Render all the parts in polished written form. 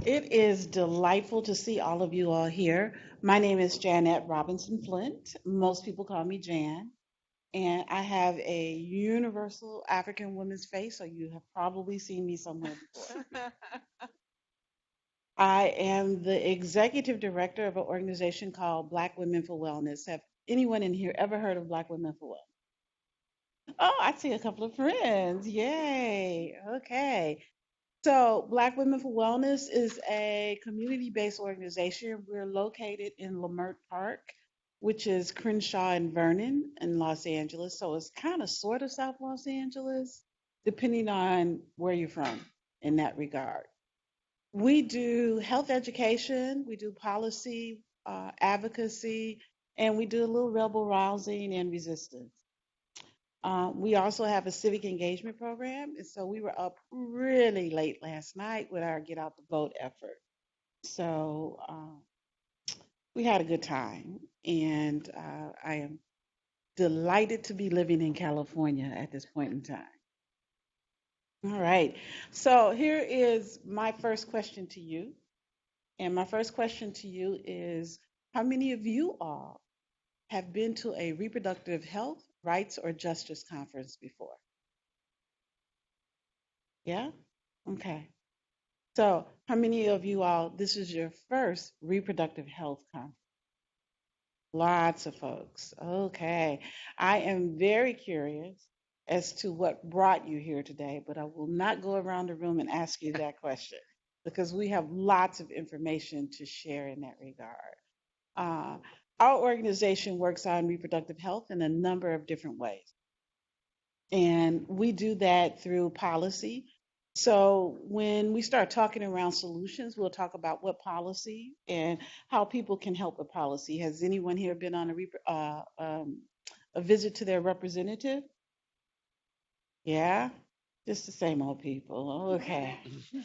It is delightful to see all of you all here. My name is Janette Robinson-Flint. Most people call me Jan, and I have a universal African woman's face, so you have probably seen me somewhere before. I am the executive director of an organization called Black Women for Wellness. Have anyone in here ever heard of Black Women for Wellness? Oh, I see a couple of friends. Yay. Okay. So, Black Women for Wellness is a community based organization. We're located in Leimert Park, which is Crenshaw and Vernon in Los Angeles. So, it's kind of sort of South Los Angeles, depending on where you're from in that regard. We do health education, we do policy advocacy, and we do a little rebel rousing and resistance. We also have a civic engagement program, and so we were up really late last night with our Get Out the Vote effort. So we had a good time, and I am delighted to be living in California at this point in time. All right, so here is my first question to you, and my first question to you is, how many of you all have been to a reproductive health, rights, or justice conference before? Yeah? Okay. So, how many of you all, this is your first reproductive health conference? Lots of folks. Okay. I am very curious as to what brought you here today, but I will not go around the room and ask you that question because we have lots of information to share in that regard. Uh, our organization works on reproductive health in a number of different ways. And we do that through policy. So when we start talking around solutions, we'll talk about what policy and how people can help with policy. Has anyone here been on a visit to their representative? Yeah, just the same old people. Okay.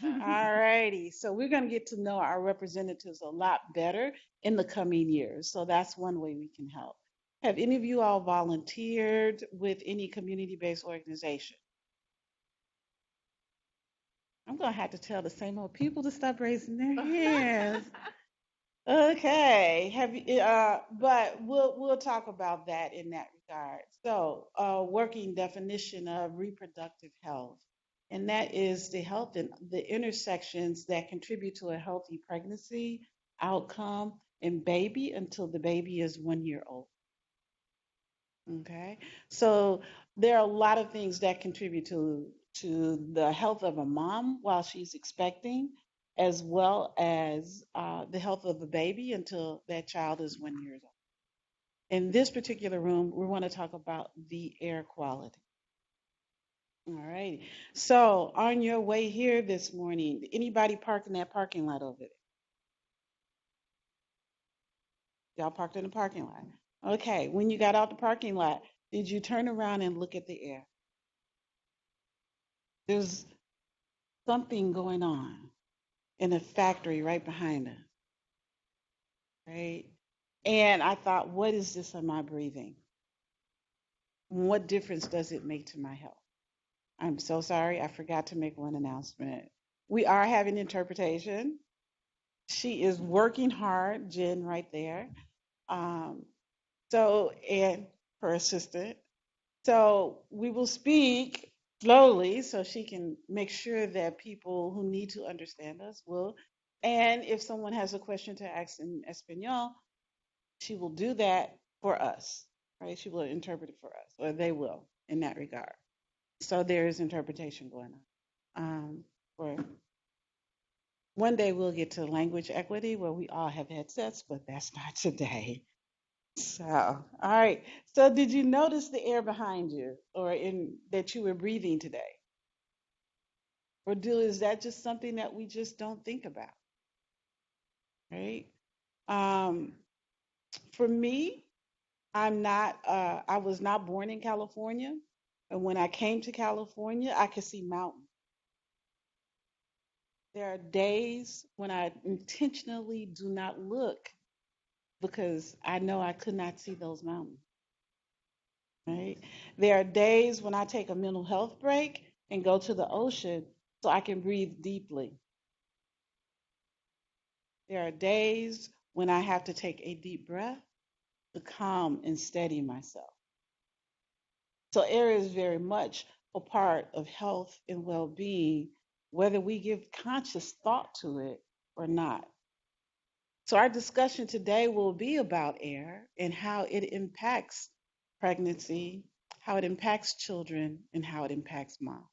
All righty. So we're going to get to know our representatives a lot better in the coming years. So that's one way we can help. Have any of you all volunteered with any community-based organization? I'm gonna have to tell the same old people to stop raising their hands. Okay, have you? But we'll talk about that in that regard. So, working definition of reproductive health, and that is the health and the intersections that contribute to a healthy pregnancy outcome in baby until the baby is 1 year old. Okay, so there are a lot of things that contribute to the health of a mom while she's expecting, as well as the health of the baby until that child is 1 year old. In this particular room, we want to talk about the air quality. All right. So on your way here this morning, anybody parked in that parking lot over there? Y'all parked in the parking lot. Okay. When you got out the parking lot, did you turn around and look at the air? There's something going on in a factory right behind us, right? And I thought, what is this in my breathing? What difference does it make to my health? I'm so sorry, I forgot to make one announcement. We are having interpretation. She is working hard, Jen, right there. Um, and her assistant. So we will speak slowly so she can make sure that people who need to understand us will. And if someone has a question to ask in Espanol, she will do that for us, right? She will interpret it for us, or they will in that regard. So there is interpretation going on. For one day we'll get to language equity where we all have headsets, but that's not today. So, all right. So, did you notice the air behind you, or in that you were breathing today, or is that just something that we just don't think about, right? Um, for me, I'm not. I was not born in California, and when I came to California, I could see mountains. There are days when I intentionally do not look because I know I could not see those mountains. Right? There are days when I take a mental health break and go to the ocean so I can breathe deeply. There are days when I have to take a deep breath to calm and steady myself. So air is very much a part of health and well-being, whether we give conscious thought to it or not. So our discussion today will be about air and how it impacts pregnancy, how it impacts children, and how it impacts mom.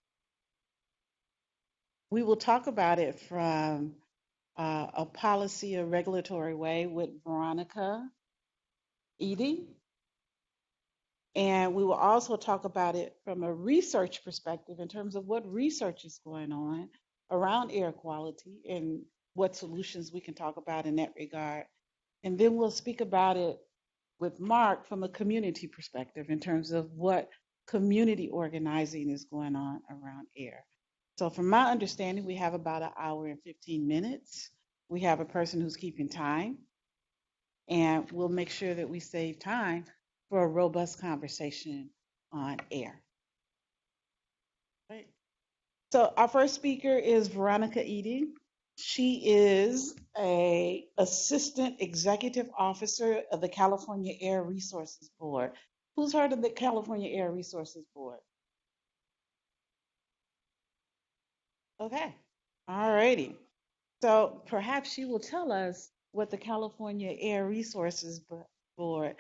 We will talk about it from a policy or regulatory way with Veronica Eady. And we will also talk about it from a research perspective in terms of what research is going on around air quality and what solutions we can talk about in that regard. And then we'll speak about it with Mark from a community perspective in terms of what community organizing is going on around air. So from my understanding, we have about an hour and 15 minutes. We have a person who's keeping time, and we'll make sure that we save time for a robust conversation on air. Right. So our first speaker is Veronica Eady. She is a assistant executive officer of the California Air Resources Board. Who's heard of the California Air Resources Board? Okay. All righty. So perhaps she will tell us what the California Air Resources Board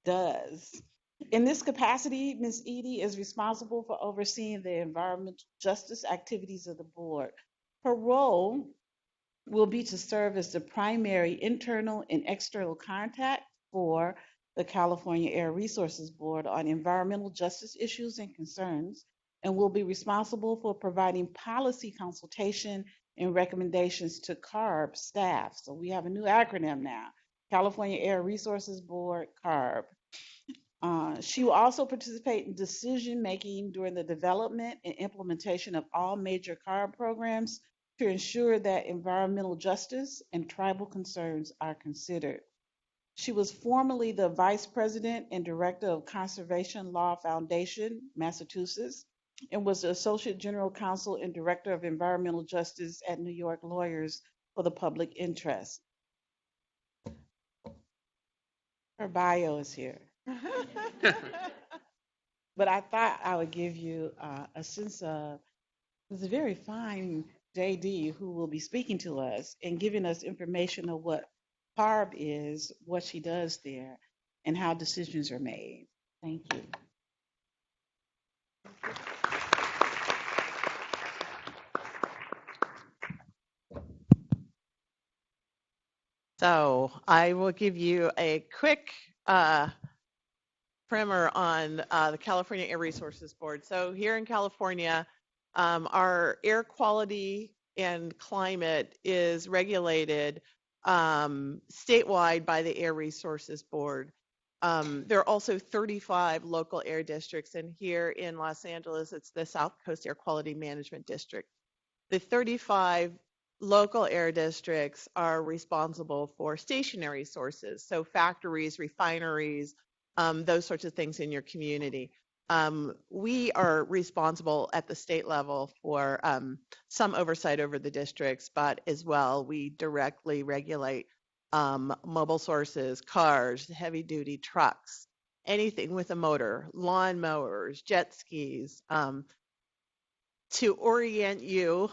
does. In this capacity, Ms. Eady is responsible for overseeing the environmental justice activities of the board. Her role will be to serve as the primary internal and external contact for the California Air Resources Board on environmental justice issues and concerns, and will be responsible for providing policy consultation and recommendations to CARB staff. So we have a new acronym now, California Air Resources Board, CARB. She will also participate in decision making during the development and implementation of all major CARB programs to ensure that environmental justice and tribal concerns are considered. She was formerly the Vice President and Director of Conservation Law Foundation, Massachusetts, and was the Associate General Counsel and Director of Environmental Justice at New York Lawyers for the Public Interest. Her bio is here. But I thought I would give you a sense of this very fine JD who will be speaking to us and giving us information of what CARB is, what she does there, and how decisions are made. Thank you. So I will give you a quick primer on the California Air Resources Board. So here in California, our air quality and climate is regulated statewide by the Air Resources Board. There are also 35 local air districts, and here in Los Angeles, it's the South Coast Air Quality Management District. The 35 local air districts are responsible for stationary sources, so factories, refineries, those sorts of things in your community. We are responsible at the state level for some oversight over the districts, but as well, we directly regulate mobile sources, cars, heavy duty trucks, anything with a motor, lawn mowers, jet skis. To orient you,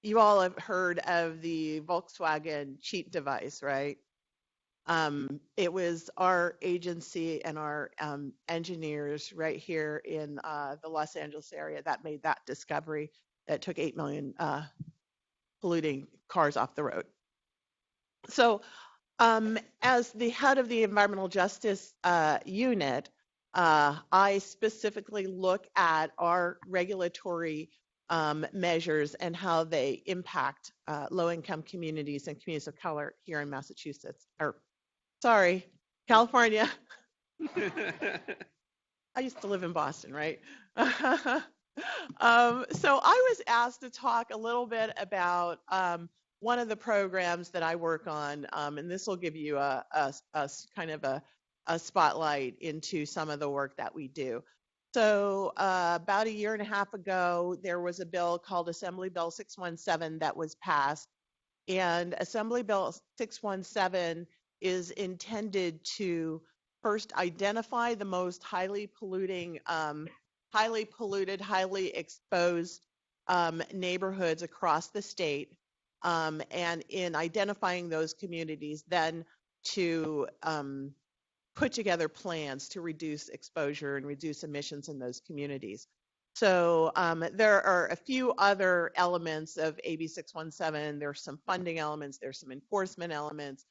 you all have heard of the Volkswagen cheat device, right? It was our agency and our engineers right here in the Los Angeles area that made that discovery that took 8 million polluting cars off the road. So as the head of the environmental justice unit, I specifically look at our regulatory measures and how they impact low-income communities and communities of color here in Massachusetts, or sorry, California. I used to live in Boston, right? So I was asked to talk a little bit about one of the programs that I work on, and this will give you a kind of a spotlight into some of the work that we do. So about a year and a half ago, there was a bill called Assembly Bill 617 that was passed And Assembly Bill 617 is intended to first identify the most highly polluting, highly polluted, highly exposed neighborhoods across the state. And in identifying those communities, then to put together plans to reduce exposure and reduce emissions in those communities. So there are a few other elements of AB 617. There's some funding elements, there's some enforcement elements,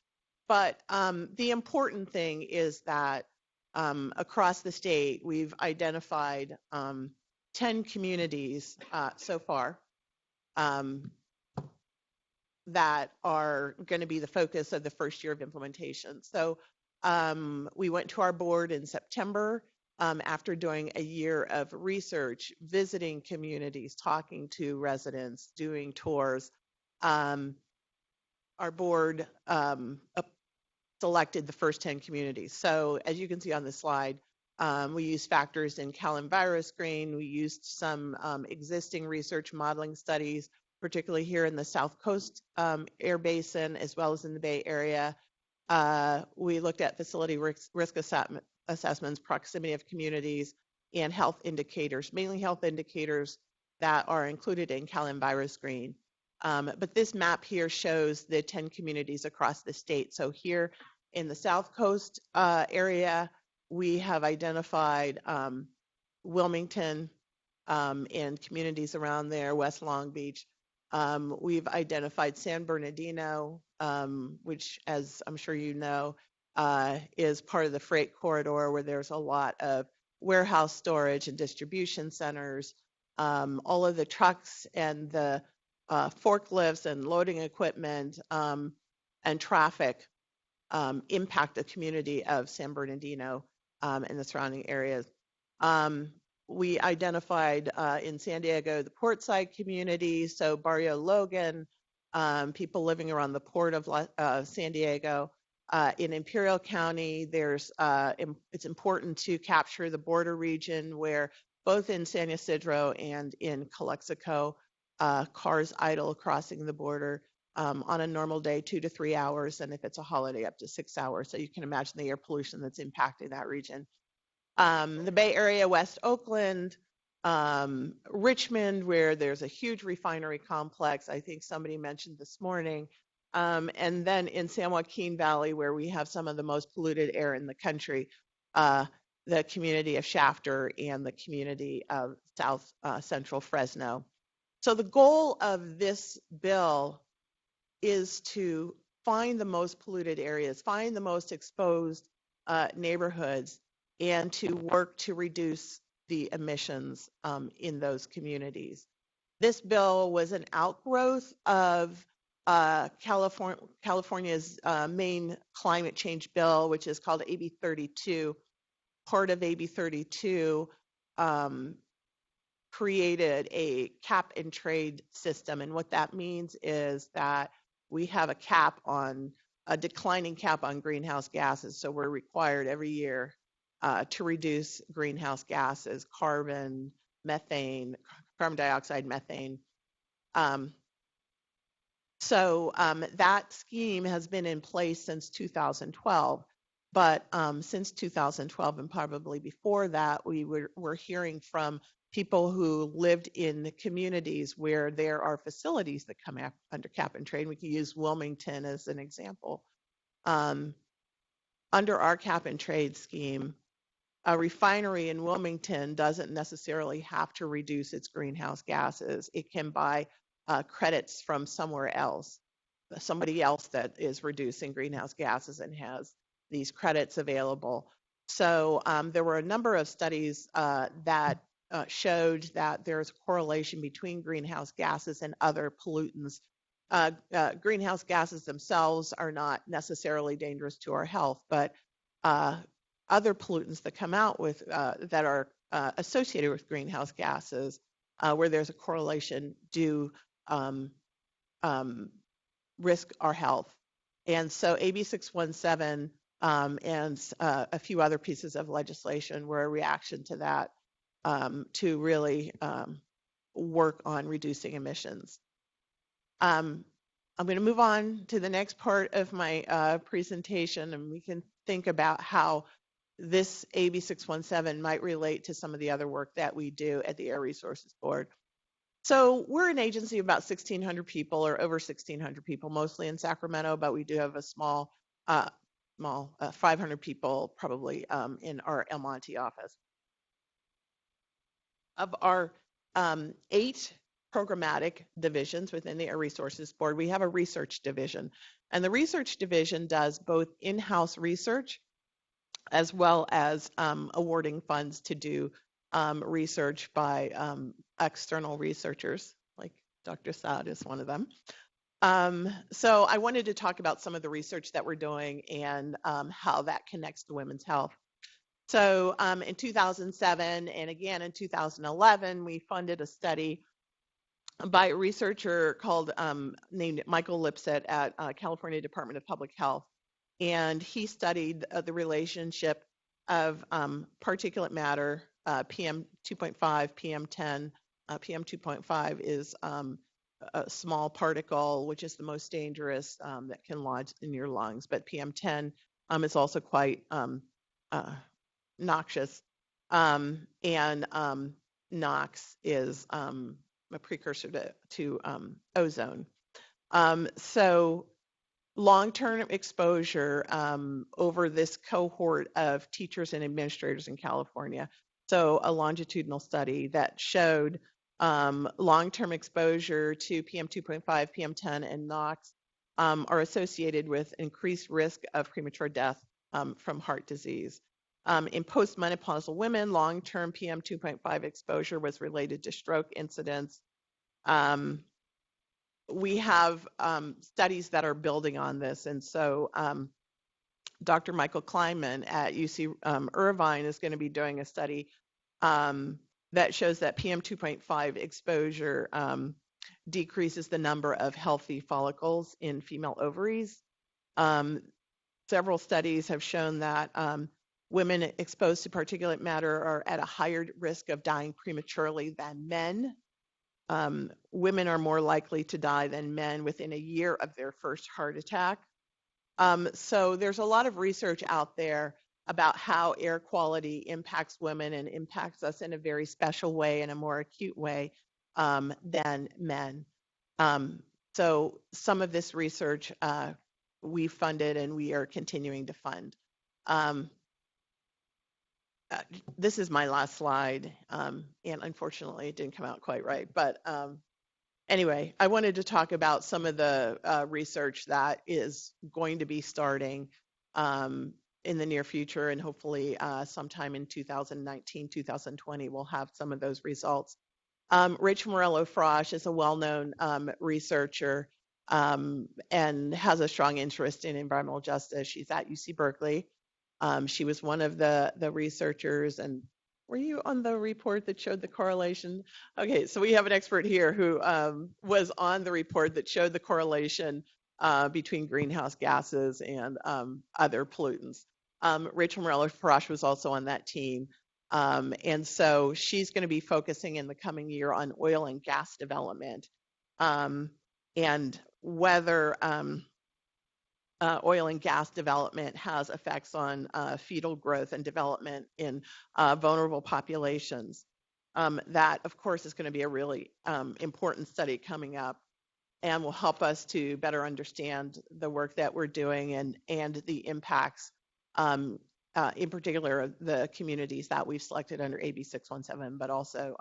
but the important thing is that across the state, we've identified 10 communities so far that are going to be the focus of the first year of implementation. So we went to our board in September after doing a year of research, visiting communities, talking to residents, doing tours. Our board selected the first 10 communities. So as you can see on the slide, we used factors in CalEnviroScreen. We used some existing research modeling studies, particularly here in the South Coast Air Basin, as well as in the Bay Area. We looked at facility risk assessments, proximity of communities, and health indicators, mainly health indicators that are included in CalEnviroScreen. But this map here shows the 10 communities across the state. So here in the South Coast area, we have identified Wilmington and communities around there, West Long Beach. We've identified San Bernardino, which, as I'm sure you know, is part of the freight corridor where there's a lot of warehouse storage and distribution centers. All of the trucks and the forklifts and loading equipment and traffic impact the community of San Bernardino and the surrounding areas. We identified in San Diego the portside community, so Barrio Logan, people living around the port of San Diego. In Imperial County, it's important to capture the border region where both in San Ysidro and in Calexico, cars idle crossing the border on a normal day, 2 to 3 hours, and if it's a holiday, up to 6 hours. So you can imagine the air pollution that's impacting that region. The Bay Area, West Oakland, Richmond, where there's a huge refinery complex, I think somebody mentioned this morning, and then in San Joaquin Valley, where we have some of the most polluted air in the country, the community of Shafter and the community of South Central Fresno. So the goal of this bill is to find the most polluted areas, find the most exposed neighborhoods, and to work to reduce the emissions in those communities. This bill was an outgrowth of California's main climate change bill, which is called AB 32. Part of AB 32 created a cap and trade system. And what that means is that we have a declining cap on greenhouse gases. So we're required every year to reduce greenhouse gases, carbon, methane, carbon dioxide, methane. So that scheme has been in place since 2012. But since 2012 and probably before that, we're hearing from people who lived in the communities where there are facilities that come under cap and trade. We can use Wilmington as an example. Under our cap and trade scheme, a refinery in Wilmington doesn't necessarily have to reduce its greenhouse gases. It can buy credits from somewhere else, somebody else that is reducing greenhouse gases and has these credits available. So there were a number of studies that showed that there's a correlation between greenhouse gases and other pollutants. Greenhouse gases themselves are not necessarily dangerous to our health, but other pollutants that come out with that are associated with greenhouse gases, where there's a correlation, do risk our health. And so AB 617 and a few other pieces of legislation were a reaction to that, to really work on reducing emissions. I'm going to move on to the next part of my presentation, and we can think about how this AB 617 might relate to some of the other work that we do at the Air Resources Board. So we're an agency of about 1,600 people, or over 1,600 people, mostly in Sacramento, but we do have a small 500 people probably in our El Monte office. Of our 8 programmatic divisions within the Air Resources Board, we have a research division. And the research division does both in-house research as well as awarding funds to do research by external researchers, like Dr. Saad is one of them. So I wanted to talk about some of the research that we're doing and how that connects to women's health. So in 2007 and again in 2011, we funded a study by a researcher called named Michael Lipset at California Department of Public Health. And he studied the relationship of particulate matter, PM 2.5, PM 10. PM 2.5 is a small particle, which is the most dangerous that can lodge in your lungs. But PM 10 is also quite noxious. And NOx is a precursor to ozone. So long-term exposure over this cohort of teachers and administrators in California. So a longitudinal study that showed long-term exposure to PM 2.5, PM 10, and NOx are associated with increased risk of premature death from heart disease. In postmenopausal women, long-term PM 2.5 exposure was related to stroke incidence. We have studies that are building on this, and so Dr. Michael Kleinman at UC Irvine is going to be doing a study that shows that PM 2.5 exposure decreases the number of healthy follicles in female ovaries. Several studies have shown that women exposed to particulate matter are at a higher risk of dying prematurely than men. Women are more likely to die than men within a year of their first heart attack. So there's a lot of research out there about how air quality impacts women and impacts us in a very special way, in a more acute way than men. So some of this research we funded and we are continuing to fund. This is my last slide, and unfortunately it didn't come out quite right, but anyway, I wanted to talk about some of the research that is going to be starting in the near future, and hopefully sometime in 2019, 2020, we'll have some of those results. Rachel Morello-Frosch is a well-known researcher and has a strong interest in environmental justice. She's at UC Berkeley. She was one of the researchers, and were you on the report that showed the correlation? Okay, so we have an expert here who was on the report that showed the correlation between greenhouse gases and other pollutants. Rachel Morello-Frosch was also on that team. And so she's going to be focusing in the coming year on oil and gas development and whether oil and gas development has effects on fetal growth and development in vulnerable populations. That, of course, is going to be a really important study coming up and will help us to better understand the work that we're doing and the impacts, in particular, the communities that we've selected under AB 617, but also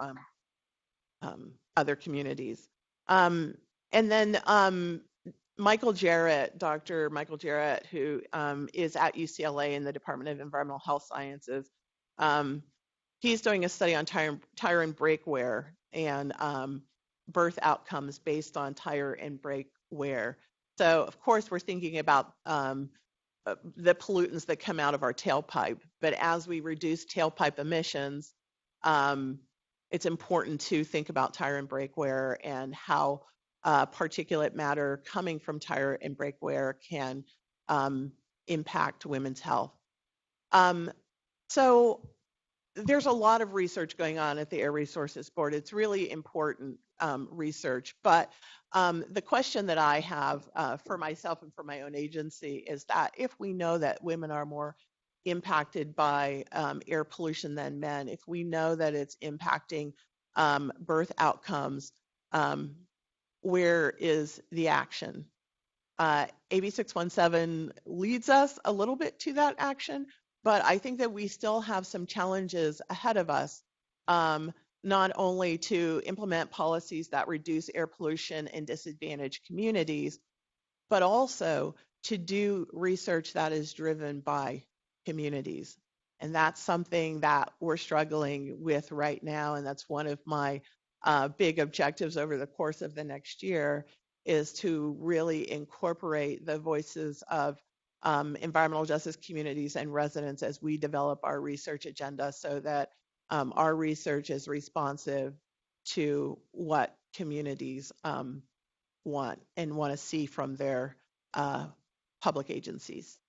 other communities. And then Michael Jarrett, Dr. Michael Jarrett, who is at UCLA in the Department of Environmental Health Sciences, he's doing a study on tire and brake wear and birth outcomes based on tire and brake wear. So, of course, we're thinking about the pollutants that come out of our tailpipe, but as we reduce tailpipe emissions, it's important to think about tire and brake wear and how particulate matter coming from tire and brake wear can impact women's health. So there's a lot of research going on at the Air Resources Board. It's really important. research. But the question that I have for myself and for my own agency is that if we know that women are more impacted by air pollution than men, if we know that it's impacting birth outcomes, where is the action? AB 617 leads us a little bit to that action, but I think that we still have some challenges ahead of us, not only to implement policies that reduce air pollution in disadvantaged communities, but also to do research that is driven by communities. And that's something that we're struggling with right now. And that's one of my big objectives over the course of the next year, is to really incorporate the voices of environmental justice communities and residents as we develop our research agenda, so that our research is responsive to what communities want to see from their public agencies.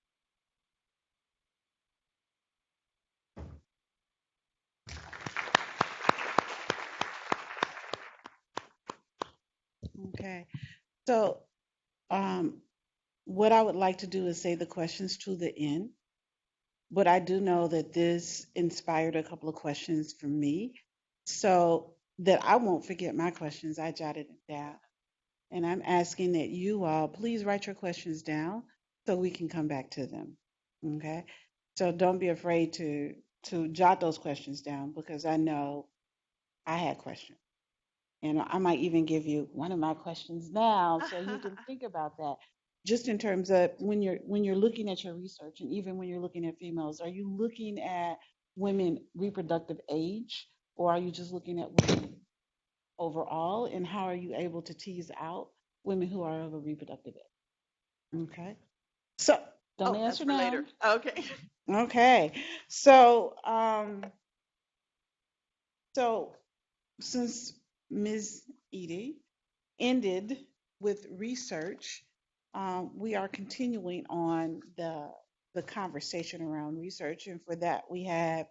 Okay. So what I would like to do is say the questions to the end, but I do know that this inspired a couple of questions for me, so that I won't forget my questions. I jotted it down. And I'm asking that you all please write your questions down so we can come back to them. Okay? So don't be afraid to jot those questions down, because I know I had questions. And I might even give you one of my questions now so you can think about that. Just in terms of when you're looking at your research, and even when you're looking at females, are you looking at women reproductive age, or are you just looking at women overall? And how are you able to tease out women who are of a reproductive age? Okay. So don't That's answer for now. later. Okay. Okay. So so since Ms. Eady ended with research, we are continuing on the conversation around research, and for that we have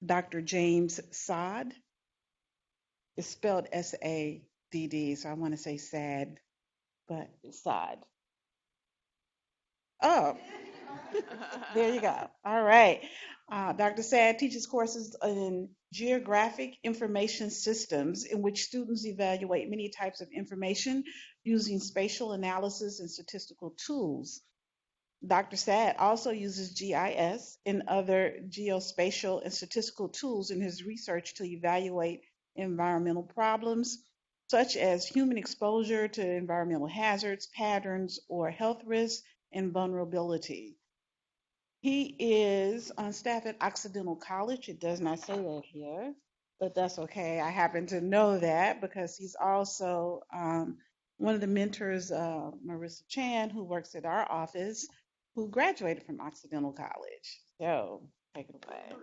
Dr. James Sadd. It's spelled SADD, so I want to say sad, but it's Sadd. Oh, there you go. All right. Dr. Sad teaches courses in geographic information systems, in which students evaluate many types of information using spatial analysis and statistical tools. Dr. Sad also uses GIS and other geospatial and statistical tools in his research to evaluate environmental problems, such as human exposure to environmental hazards, patterns, or health risks and vulnerability. He is on staff at Occidental College. It does not say that here, but that's okay. I happen to know that because he's also one of the mentors, Marissa Chan, who works at our office, who graduated from Occidental College. So take it away.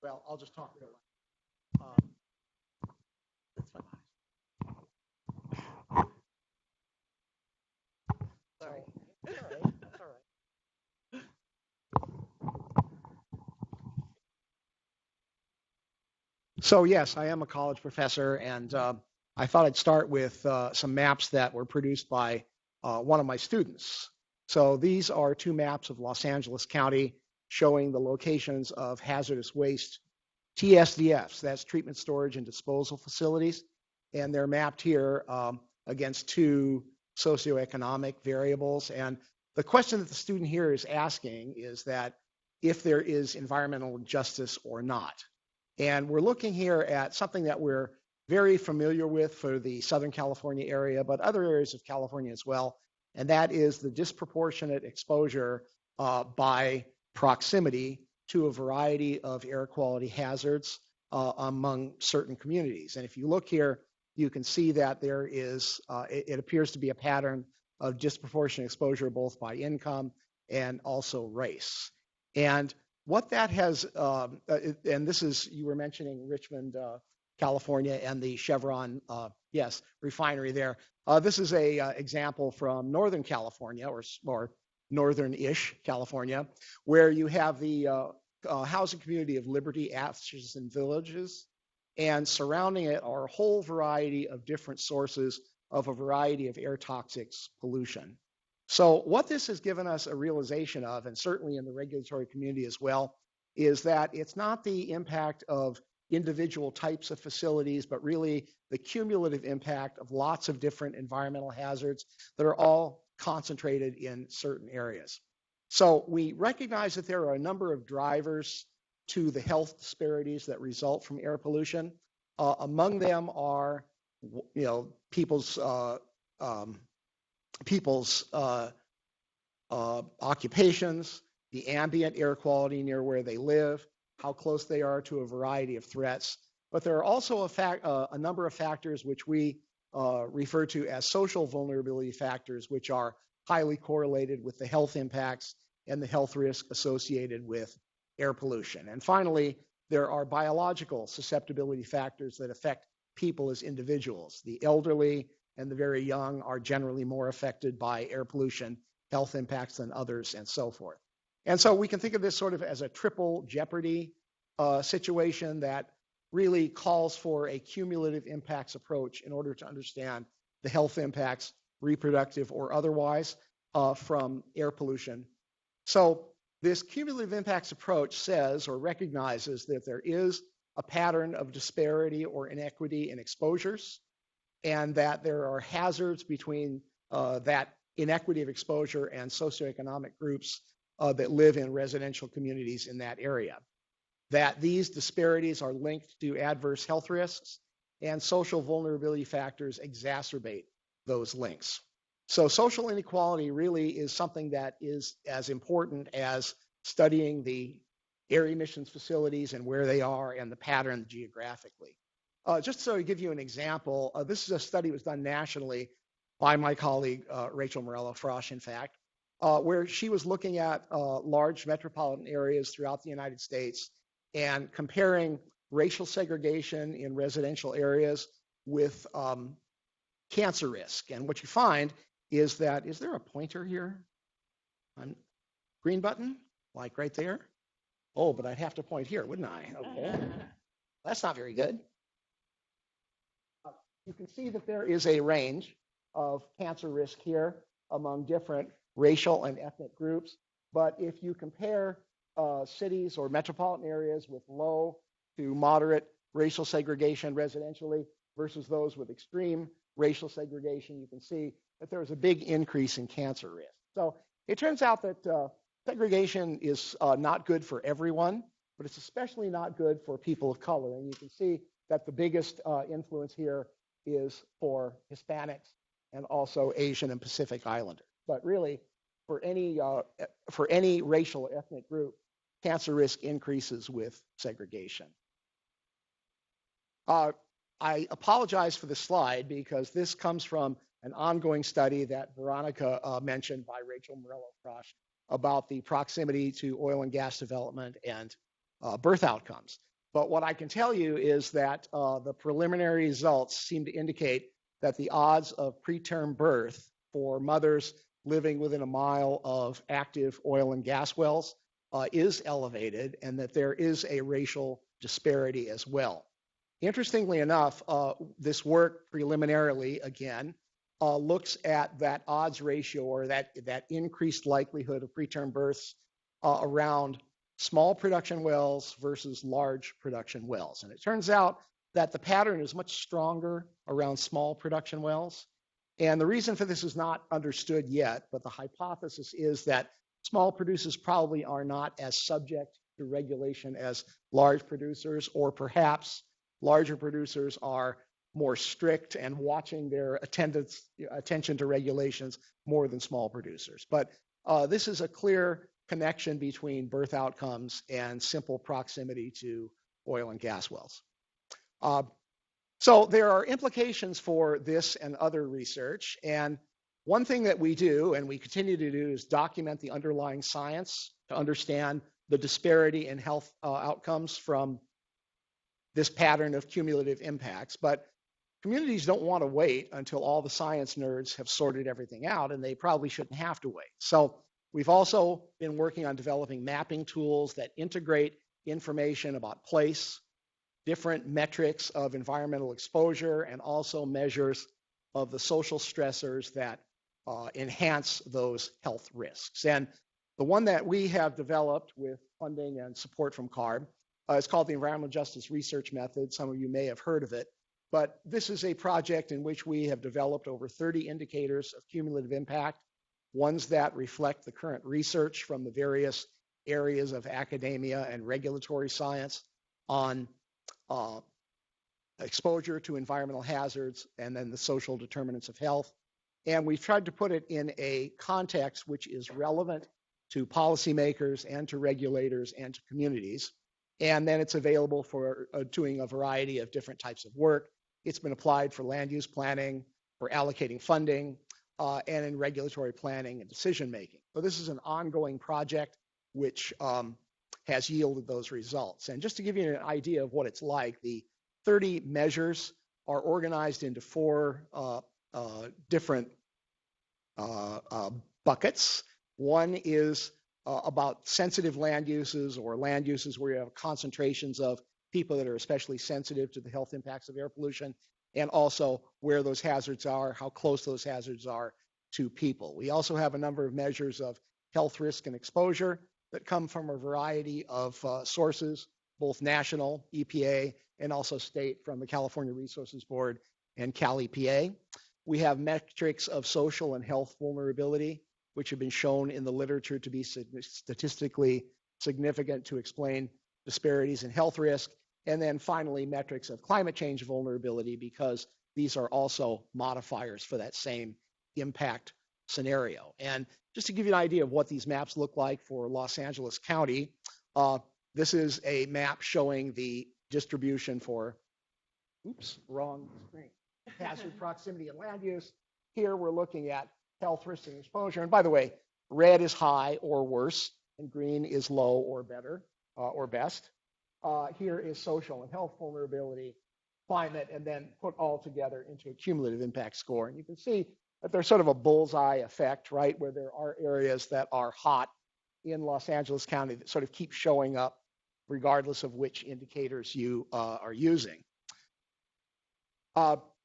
Well, I'll just talk real loud. That's fine. Sorry. It's all right. It's all right. So yes, I am a college professor, and I thought I'd start with some maps that were produced by one of my students. So these are two maps of Los Angeles County showing the locations of hazardous waste TSDFs, that's treatment, storage, and disposal facilities. And they're mapped here against two socioeconomic variables. And the question that the student here is asking is that if there is environmental justice or not. And we're looking here at something that we're very familiar with for the Southern California area, but other areas of California as well. And that is the disproportionate exposure by proximity to a variety of air quality hazards among certain communities. And if you look here, you can see that there is, it appears to be a pattern of disproportionate exposure both by income and also race. And what that has, and this is, you were mentioning Richmond, California, and the Chevron, yes, refinery there. This is a example from Northern California, or northern-ish California, where you have the housing community of Liberty, Atchison Villages, and surrounding it are a whole variety of different sources of a variety of air toxics pollution. So what this has given us a realization of, and certainly in the regulatory community as well, is that it's not the impact of individual types of facilities, but really the cumulative impact of lots of different environmental hazards that are all concentrated in certain areas. So we recognize that there are a number of drivers to the health disparities that result from air pollution. Among them are, people's occupations, the ambient air quality near where they live, how close they are to a variety of threats. But there are also a number of factors which we refer to as social vulnerability factors, which are highly correlated with the health impacts and the health risk associated with air pollution. And finally, there are biological susceptibility factors that affect people as individuals. The elderly and the very young are generally more affected by air pollution health impacts than others, and so forth. And so we can think of this sort of as a triple jeopardy situation that really calls for a cumulative impacts approach in order to understand the health impacts, reproductive or otherwise, from air pollution. So this cumulative impacts approach says or recognizes that there is a pattern of disparity or inequity in exposures, and that there are hazards between that inequity of exposure and socioeconomic groups that live in residential communities in that area. That these disparities are linked to adverse health risks, and social vulnerability factors exacerbate those links. So social inequality really is something that is as important as studying the air emissions facilities and where they are and the pattern geographically. Just so to give you an example, this is a study that was done nationally by my colleague, Rachel Morello-Frosch, in fact, where she was looking at large metropolitan areas throughout the United States and comparing racial segregation in residential areas with cancer risk. And what you find is that, is there a pointer here? Green button, like right there? Oh, but I'd have to point here, wouldn't I? Okay. That's not very good. You can see that there is a range of cancer risk here among different racial and ethnic groups. But if you compare cities or metropolitan areas with low to moderate racial segregation residentially versus those with extreme racial segregation, you can see that there is a big increase in cancer risk. So it turns out that segregation is not good for everyone, but it's especially not good for people of color. And you can see that the biggest influence here is for Hispanics and also Asian and Pacific Islanders. But really, for any racial or ethnic group, cancer risk increases with segregation. I apologize for the slide because this comes from an ongoing study that Veronica mentioned by Rachel Morello-Frosch about the proximity to oil and gas development and birth outcomes. But what I can tell you is that the preliminary results seem to indicate that the odds of preterm birth for mothers living within a mile of active oil and gas wells is elevated, and that there is a racial disparity as well. Interestingly enough, this work preliminarily, again, looks at that odds ratio or that increased likelihood of preterm births around small production wells versus large production wells. And it turns out that the pattern is much stronger around small production wells. And the reason for this is not understood yet, but the hypothesis is that small producers probably are not as subject to regulation as large producers, or perhaps larger producers are more strict and watching their attention to regulations more than small producers. But this is a clear connection between birth outcomes and simple proximity to oil and gas wells. So there are implications for this and other research. And one thing that we do, and we continue to do, is document the underlying science to understand the disparity in health outcomes from this pattern of cumulative impacts. But communities don't want to wait until all the science nerds have sorted everything out, and they probably shouldn't have to wait. So We've also been working on developing mapping tools that integrate information about place, different metrics of environmental exposure, and also measures of the social stressors that enhance those health risks. And the one that we have developed with funding and support from CARB is called the Environmental Justice Research Method. Some of you may have heard of it, but this is a project in which we have developed over 30 indicators of cumulative impact, ones that reflect the current research from the various areas of academia and regulatory science on exposure to environmental hazards and then the social determinants of health. And we've tried to put it in a context which is relevant to policymakers and to regulators and to communities. And then it's available for doing a variety of different types of work. It's been applied for land use planning, for allocating funding, and in regulatory planning and decision making. So this is an ongoing project which has yielded those results. And just to give you an idea of what it's like, the 30 measures are organized into four different buckets. One is about sensitive land uses, or land uses where you have concentrations of people that are especially sensitive to the health impacts of air pollution, and also where those hazards are, how close those hazards are to people. We also have a number of measures of health risk and exposure that come from a variety of sources, both national, EPA, and also state from the California Resources Board and Cal EPA. We have metrics of social and health vulnerability, which have been shown in the literature to be statistically significant to explain disparities in health risk. And then finally, metrics of climate change vulnerability, because these are also modifiers for that same impact scenario. And just to give you an idea of what these maps look like for Los Angeles County, this is a map showing the distribution for, oops, wrong screen, hazard proximity and land use. Here we're looking at health risk and exposure. And by the way, red is high or worse, and green is low or better or best. Here is social and health vulnerability, climate, and then put all together into a cumulative impact score. And you can see that there's sort of a bullseye effect, right, where there are areas that are hot in Los Angeles County that sort of keep showing up regardless of which indicators you are using.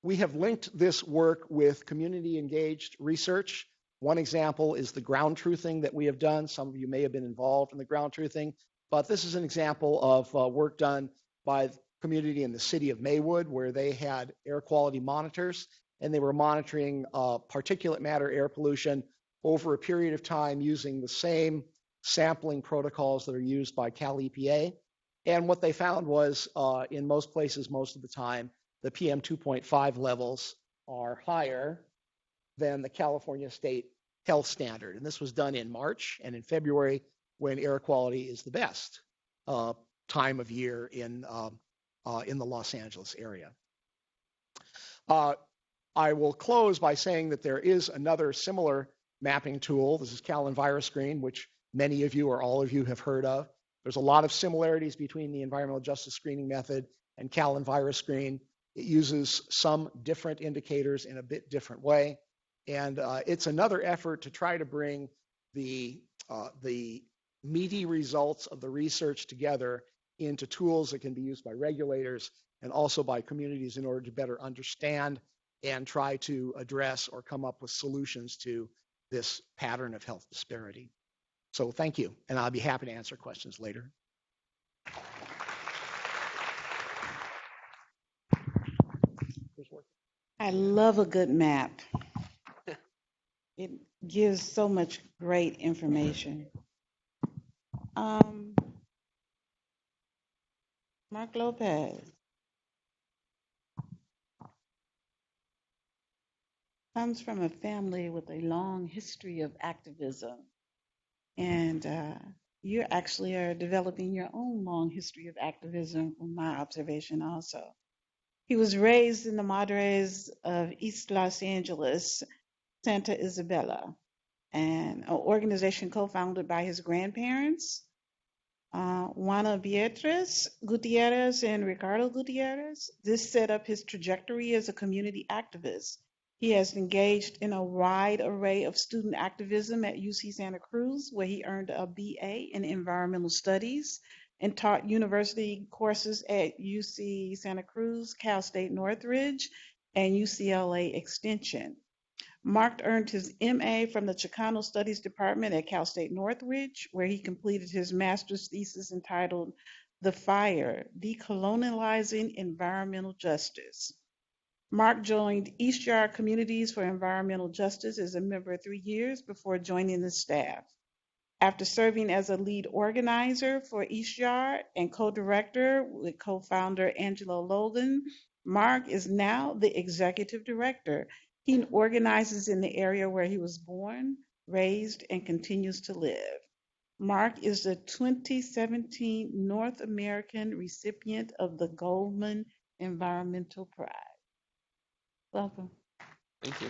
We have linked this work with community engaged research. One example is the ground truthing that we have done. Some of you may have been involved in the ground truthing, but this is an example of work done by the community in the city of Maywood, where they had air quality monitors, and they were monitoring particulate matter air pollution over a period of time using the same sampling protocols that are used by Cal EPA. And what they found was in most places, most of the time, the PM 2.5 levels are higher than the California State Health Standard. And this was done in March and in February, when air quality is the best time of year in the Los Angeles area. I will close by saying that there is another similar mapping tool. This is Cal EnviroScreen, which many of you or all of you have heard of. There's a lot of similarities between the environmental justice screening method and Cal EnviroScreen. It uses some different indicators in a bit different way. And it's another effort to try to bring the meaty results of the research together into tools that can be used by regulators and also by communities in order to better understand and try to address or come up with solutions to this pattern of health disparity. So thank you, and I'll be happy to answer questions later. I love a good map. It gives so much great information. Mark Lopez comes from a family with a long history of activism, and you actually are developing your own long history of activism from my observation also. He was raised in the Madres of East Los Angeles, Santa Isabela, and an organization co-founded by his grandparents, Juana Beatriz Gutierrez and Ricardo Gutierrez. This set up his trajectory as a community activist He has engaged in a wide array of student activism at UC Santa Cruz, where he earned a BA in environmental studies and taught university courses at UC Santa Cruz, Cal State Northridge, and UCLA Extension. Mark earned his MA from the Chicano Studies Department at Cal State Northridge, where he completed his master's thesis entitled The Fire: Decolonializing Environmental Justice. Mark joined East Yard Communities for Environmental Justice as a member 3 years before joining the staff. After serving as a lead organizer for East Yard and co-director with co-founder Angela Logan, Mark is now the executive director. He organizes in the area where he was born, raised, and continues to live. Mark is the 2017 North American recipient of the Goldman Environmental Prize. Welcome. Thank you.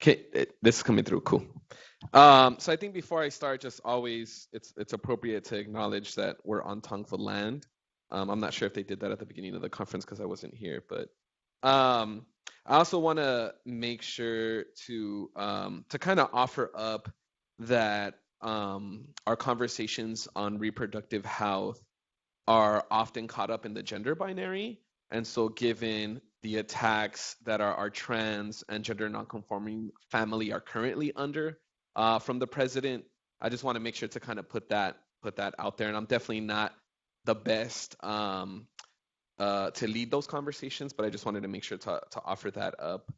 Okay, this is coming through. Cool. So I think before I start, just always it's appropriate to acknowledge that we're on Tongva land. I'm not sure if they did that at the beginning of the conference because I wasn't here, but I also want to make sure to kind of offer up that our conversations on reproductive health are often caught up in the gender binary. And so given the attacks that our trans and gender nonconforming family are currently under from the president, I just want to make sure to kind of put that out there. And I'm definitely not the best to lead those conversations, but I just wanted to make sure to offer that up.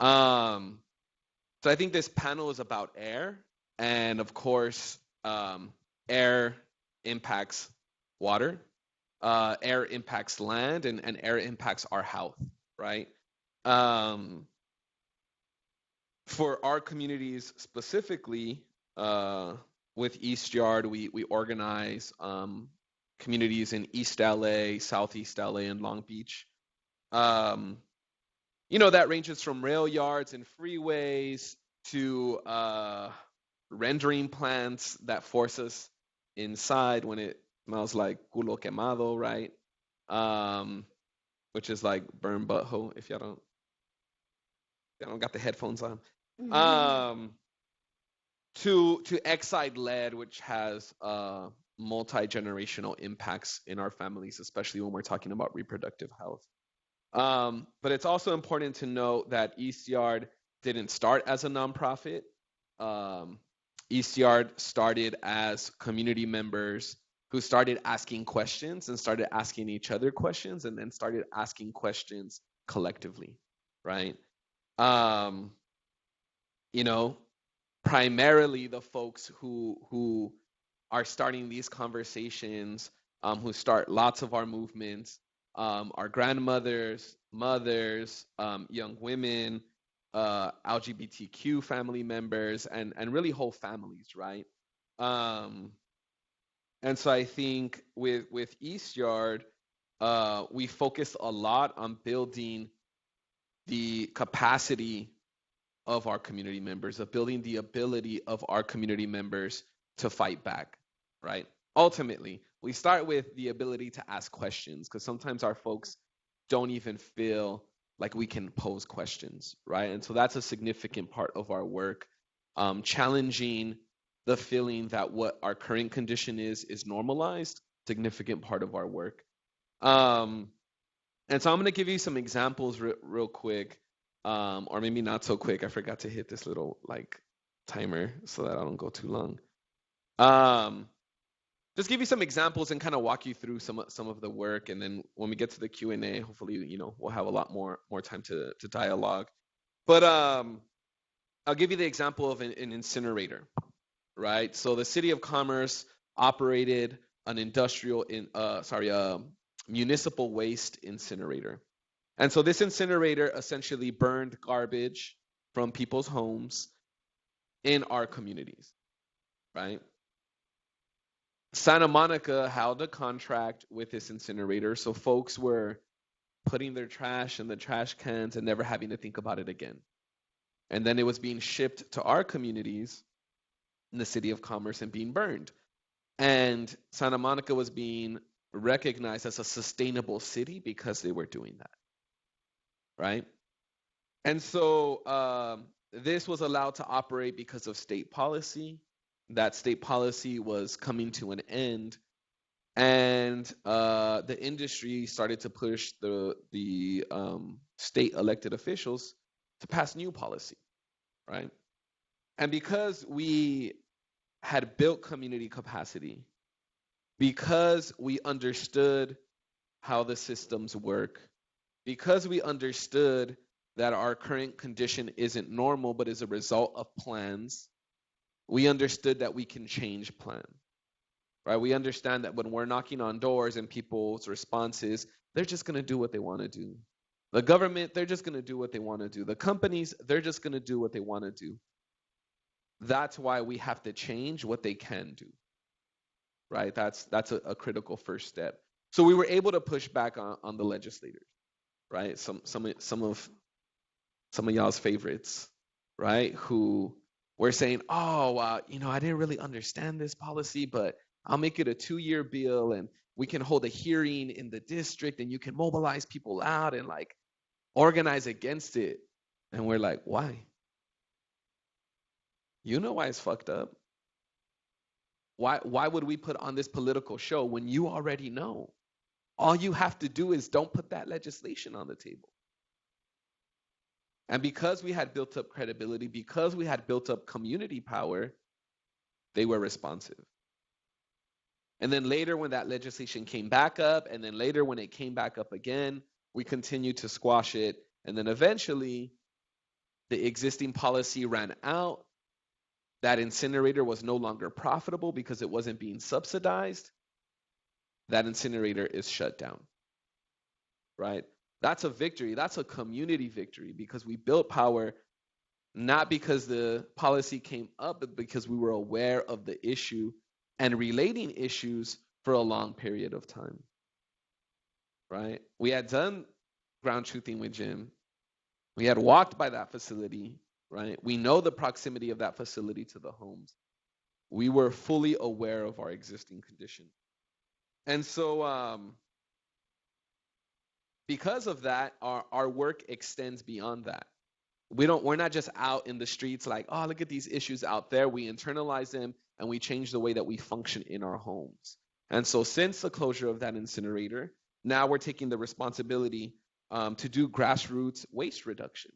So I think this panel is about air, and of course, air impacts water, air impacts land, and air impacts our health, right? For our communities specifically, with East Yard, we organize communities in East LA, Southeast LA, and Long Beach. That ranges from rail yards and freeways to rendering plants that force us inside when it smells like culo quemado, right? Which is like burn butthole if y'all don't got the headphones on. To Exide lead, which has multi-generational impacts in our families, especially when we're talking about reproductive health. But it's also important to note that East Yard didn't start as a nonprofit. East Yard started as community members who started asking questions and started asking each other questions and then started asking questions collectively, right? Primarily the folks who are starting these conversations, who start lots of our movements, our grandmothers, mothers, young women, LGBTQ family members, and really whole families, right? And so I think with East Yard, we focus a lot on building the capacity of our community members, of building the ability of our community members to fight back, right? Ultimately, we start with the ability to ask questions because sometimes our folks don't even feel like we can pose questions, right? And so that's a significant part of our work, challenging the feeling that what our current condition is normalized, significant part of our work. And so I'm going to give you some examples real quick, or maybe not so quick. I forgot to hit this little timer so that I don't go too long. Just give you some examples and kind of walk you through some of the work, and then when we get to the Q&A, hopefully we'll have a lot more time to dialogue. But I'll give you the example of an incinerator, right? So the City of Commerce operated an municipal waste incinerator. And so this incinerator essentially burned garbage from people's homes in our communities, right? Santa Monica held a contract with this incinerator, so folks were putting their trash in the trash cans and never having to think about it again. And then it was being shipped to our communities in the City of Commerce and being burned. And Santa Monica was being recognized as a sustainable city because they were doing that, right? And so this was allowed to operate because of state policy. That state policy was coming to an end, and the industry started to push the state elected officials to pass new policy, right? And because we had built community capacity, because we understood how the systems work, because we understood that our current condition isn't normal but is a result of plans, we understood that we can change plan, right? We understand that when we're knocking on doors and people's response is, they're just going to do what they want to do. The government, they're just going to do what they want to do. The companies, they're just going to do what they want to do. That's why we have to change what they can do, right? That's a critical first step. So we were able to push back on the legislators, right? Some of y'all's favorites, right? Who were saying, oh, I didn't really understand this policy, but I'll make it a 2-year bill and we can hold a hearing in the district and you can mobilize people out and like organize against it. And we're like, why? You know why it's fucked up. Why would we put on this political show when you already know? All you have to do is don't put that legislation on the table. And because we had built up credibility, because we had built up community power, they were responsive. And then later when that legislation came back up, and then later when it came back up again, we continued to squash it. And then eventually the existing policy ran out. That incinerator was no longer profitable because it wasn't being subsidized. That incinerator is shut down, right? That's a victory. That's a community victory because we built power not because the policy came up, but because we were aware of the issue and relating issues for a long period of time, right? We had done ground truthing with Jim. We had walked by that facility, right? We know the proximity of that facility to the homes. We were fully aware of our existing condition. And so because of that, our work extends beyond that. We're not just out in the streets like, oh, look at these issues out there. We internalize them and we change the way that we function in our homes. And so since the closure of that incinerator, now we're taking the responsibility to do grassroots waste reduction.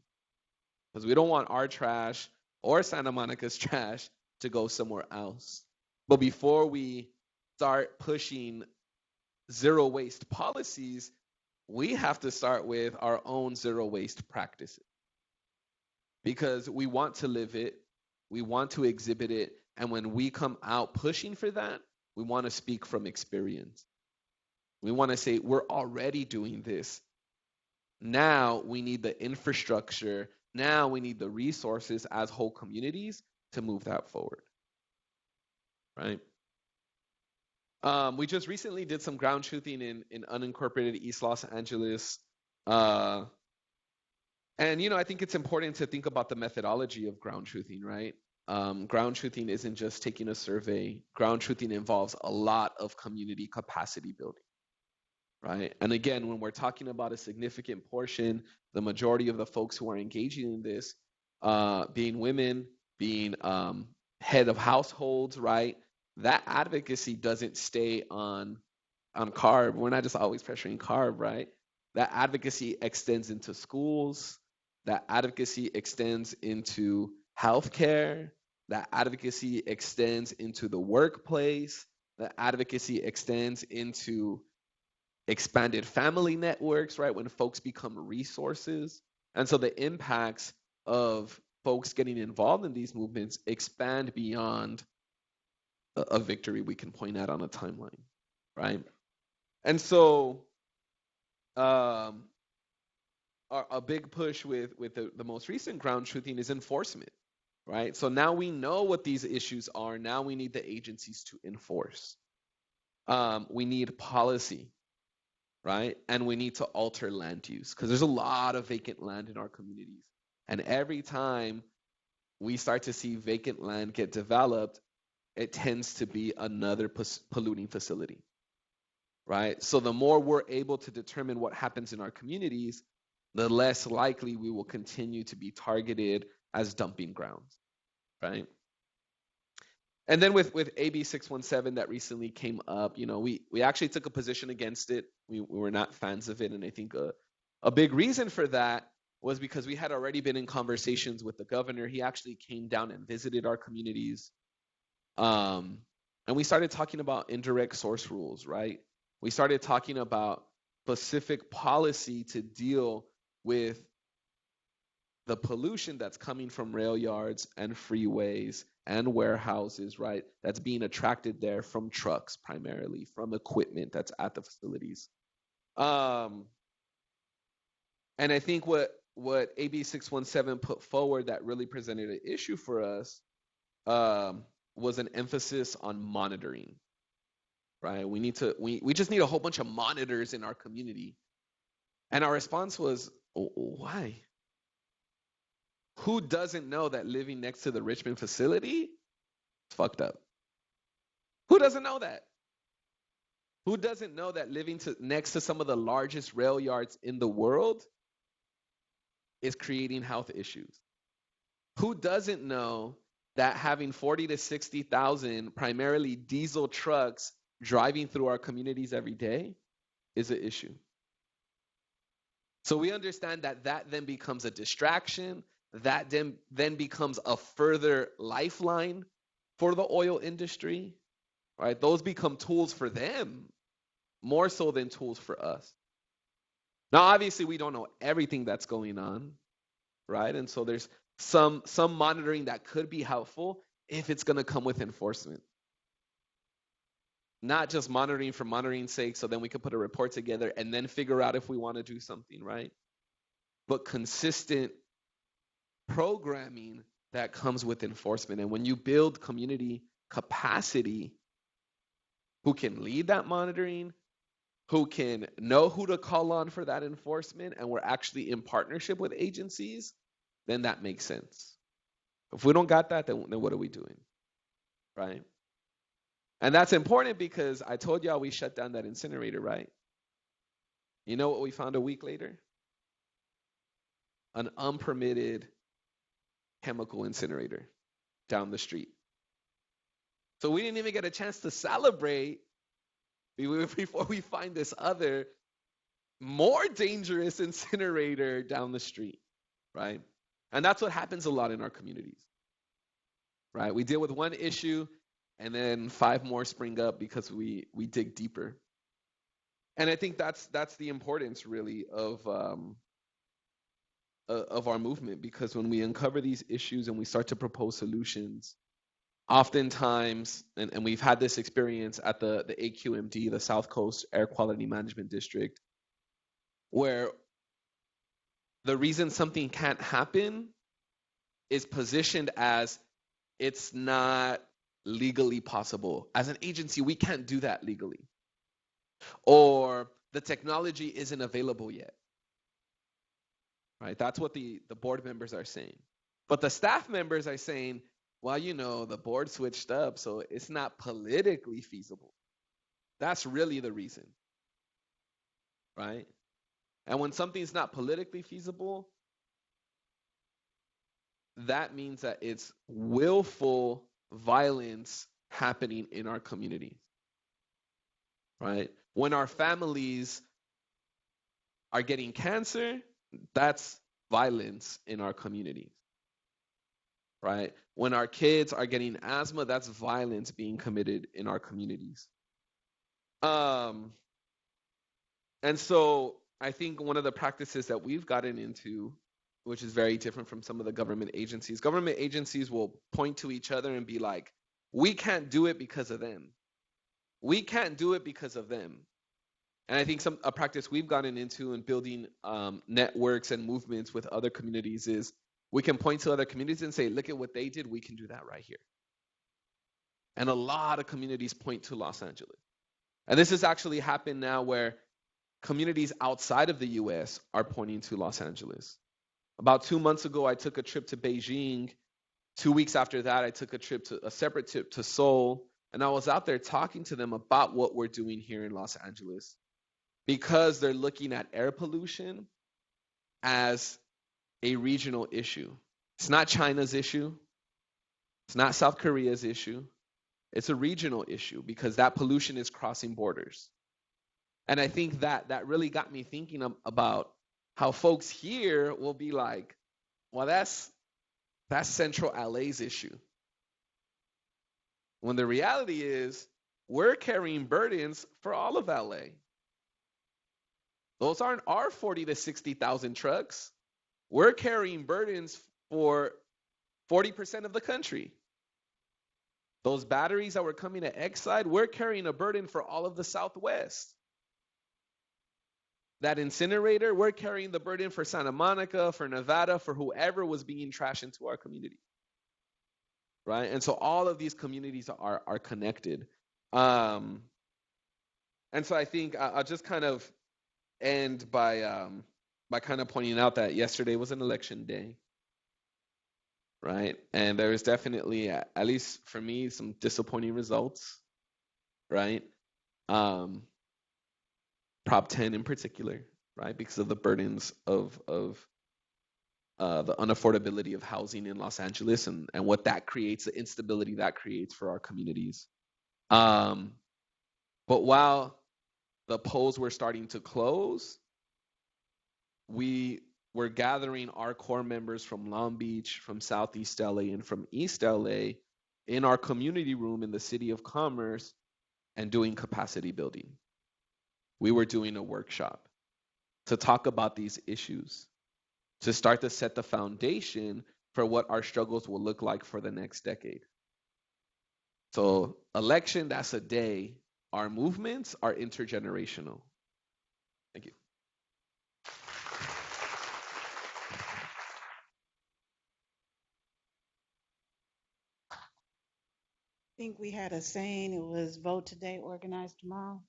Because we don't want our trash or Santa Monica's trash to go somewhere else. But before we start pushing zero waste policies, we have to start with our own zero waste practices. Because we want to live it, we want to exhibit it, and when we come out pushing for that, we want to speak from experience. We want to say, we're already doing this. Now we need the infrastructure, now we need the resources as whole communities to move that forward, right? We just recently did some ground truthing in unincorporated East Los Angeles. And, I think it's important to think about the methodology of ground truthing, right? Ground truthing isn't just taking a survey. Ground truthing involves a lot of community capacity building, right? And again, when we're talking about a significant portion, the majority of the folks who are engaging in this, being women, being head of households, right? That advocacy doesn't stay on CARB. We're not just always pressuring CARB, right? That advocacy extends into schools. That advocacy extends into healthcare. That advocacy extends into the workplace. That advocacy extends into expanded family networks, right? When folks become resources. And so the impacts of folks getting involved in these movements expand beyond a victory we can point at on a timeline, right? And so a big push with the most recent ground truthing is enforcement, right? So now we know what these issues are. Now we need the agencies to enforce. We need policy, right? And we need to alter land use because there's a lot of vacant land in our communities. And every time we start to see vacant land get developed, it tends to be another polluting facility, right? So the more we're able to determine what happens in our communities, the less likely we will continue to be targeted as dumping grounds, right? And then with AB 617 that recently came up, we actually took a position against it. We were not fans of it, and I think a big reason for that was because we had already been in conversations with the governor. He actually came down and visited our communities. And we started talking about indirect source rules, right? We started talking about specific policy to deal with the pollution that's coming from rail yards and freeways and warehouses, right? That's being attracted there from trucks primarily, from equipment that's at the facilities. And I think what AB 617 put forward that really presented an issue for us was an emphasis on monitoring, right? We just need a whole bunch of monitors in our community. And our response was, why? Who doesn't know that living next to the Richmond facility is fucked up? Who doesn't know that? Who doesn't know that living next to some of the largest rail yards in the world is creating health issues? Who doesn't know that having 40 to 60,000 primarily diesel trucks driving through our communities every day is an issue? So we understand that then becomes a distraction. That then becomes a further lifeline for the oil industry, right? Those become tools for them more so than tools for us. Now, obviously, we don't know everything that's going on, right? And so there's some monitoring that could be helpful if it's going to come with enforcement. Not just monitoring for monitoring's sake, so then we could put a report together and then figure out if we want to do something, right? But consistent programming that comes with enforcement. And when you build community capacity, who can lead that monitoring, who can know who to call on for that enforcement, and we're actually in partnership with agencies, then that makes sense. If we don't got that, then what are we doing, right? And that's important because I told y'all we shut down that incinerator, right? You know what we found a week later? An unpermitted chemical incinerator down the street. So we didn't even get a chance to celebrate before we find this other more dangerous incinerator down the street, right? And that's what happens a lot in our communities, right? We deal with one issue and then 5 more spring up because we dig deeper. And I think that's the importance really of our movement, because when we uncover these issues and we start to propose solutions, oftentimes, and we've had this experience at the AQMD, the South Coast Air Quality Management District, where the reason something can't happen is positioned as it's not legally possible. As an agency, we can't do that legally. Or the technology isn't available yet. Right? That's what the board members are saying. But the staff members are saying, well, the board switched up, so it's not politically feasible. That's really the reason. Right? And when something's not politically feasible, that means that it's willful violence happening in our communities. Right? When our families are getting cancer, that's violence in our communities, right? When our kids are getting asthma, that's violence being committed in our communities. And so I think one of the practices that we've gotten into, which is very different from some of the government agencies will point to each other and be like, we can't do it because of them. We can't do it because of them. And I think a practice we've gotten into in building networks and movements with other communities is we can point to other communities and say, look at what they did. We can do that right here. And a lot of communities point to Los Angeles. And this has actually happened now where communities outside of the US are pointing to Los Angeles. About 2 months ago, I took a trip to Beijing. 2 weeks after that, I took a separate trip to Seoul. And I was out there talking to them about what we're doing here in Los Angeles, because they're looking at air pollution as a regional issue. It's not China's issue. It's not South Korea's issue. It's a regional issue because that pollution is crossing borders. And I think that really got me thinking about how folks here will be like, well, that's Central LA's issue. When the reality is we're carrying burdens for all of LA. Those aren't our 40 to 60,000 trucks. We're carrying burdens for 40% of the country. Those batteries that were coming to Exide, we're carrying a burden for all of the Southwest. That incinerator, we're carrying the burden for Santa Monica, for Nevada, for whoever was being trashed into our community. Right? And so all of these communities are connected. And so I think I'll just kind of end by kind of pointing out that yesterday was an election day. Right? And there was definitely, at least for me, some disappointing results. Right? Prop 10 in particular, right? Because of the burdens of the unaffordability of housing in Los Angeles and what that creates, the instability that creates for our communities. But while the polls were starting to close, we were gathering our core members from Long Beach, from Southeast LA, and from East LA in our community room in the City of Commerce and doing capacity building. We were doing a workshop to talk about these issues, to start to set the foundation for what our struggles will look like for the next decade. So election, that's a day. Our movements are intergenerational. Thank you. I think we had a saying, it was vote today, organize tomorrow.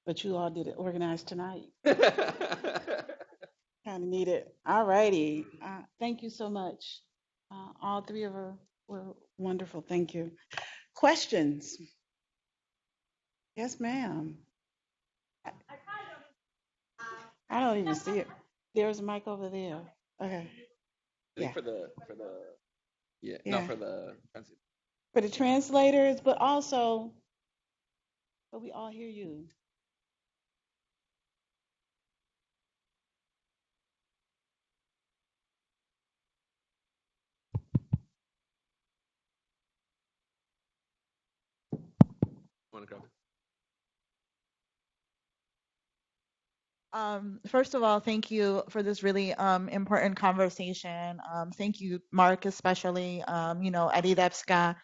But you all did it organize tonight. Kind of need it. All righty. Thank you so much. All three of you were wonderful. Thank you. Questions? Yes, ma'am. I don't even see it. There's a mic over there. Okay. Yeah. For the Yeah. not for the For the translators, but also, but we all hear you. want to grab it. First of all, thank you for this really important conversation. Thank you, Mark, especially. Eddie Debska,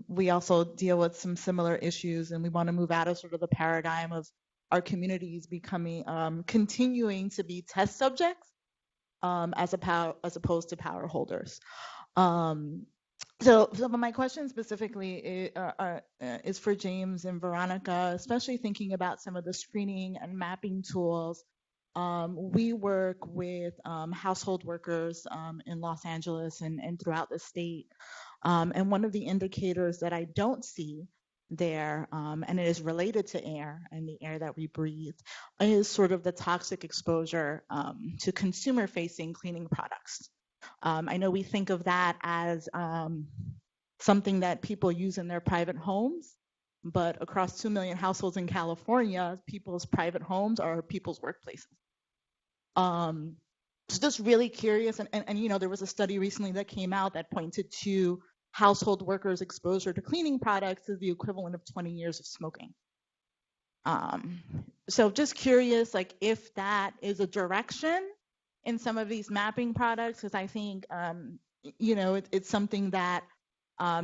we also deal with some similar issues, and we want to move out of sort of the paradigm of our communities becoming, continuing to be test subjects as opposed to power holders. So my question specifically is for James and Veronica, especially thinking about some of the screening and mapping tools. We work with household workers in Los Angeles and throughout the state. And one of the indicators that I don't see there, and it is related to air and the air that we breathe, is sort of the toxic exposure to consumer-facing cleaning products. I know we think of that as something that people use in their private homes, but across 2 million households in California, people's private homes are people's workplaces. So just really curious, and there was a study recently that came out that pointed to household workers' exposure to cleaning products is the equivalent of 20 years of smoking. So just curious, like if that is a direction in some of these mapping products, because I think, it's something that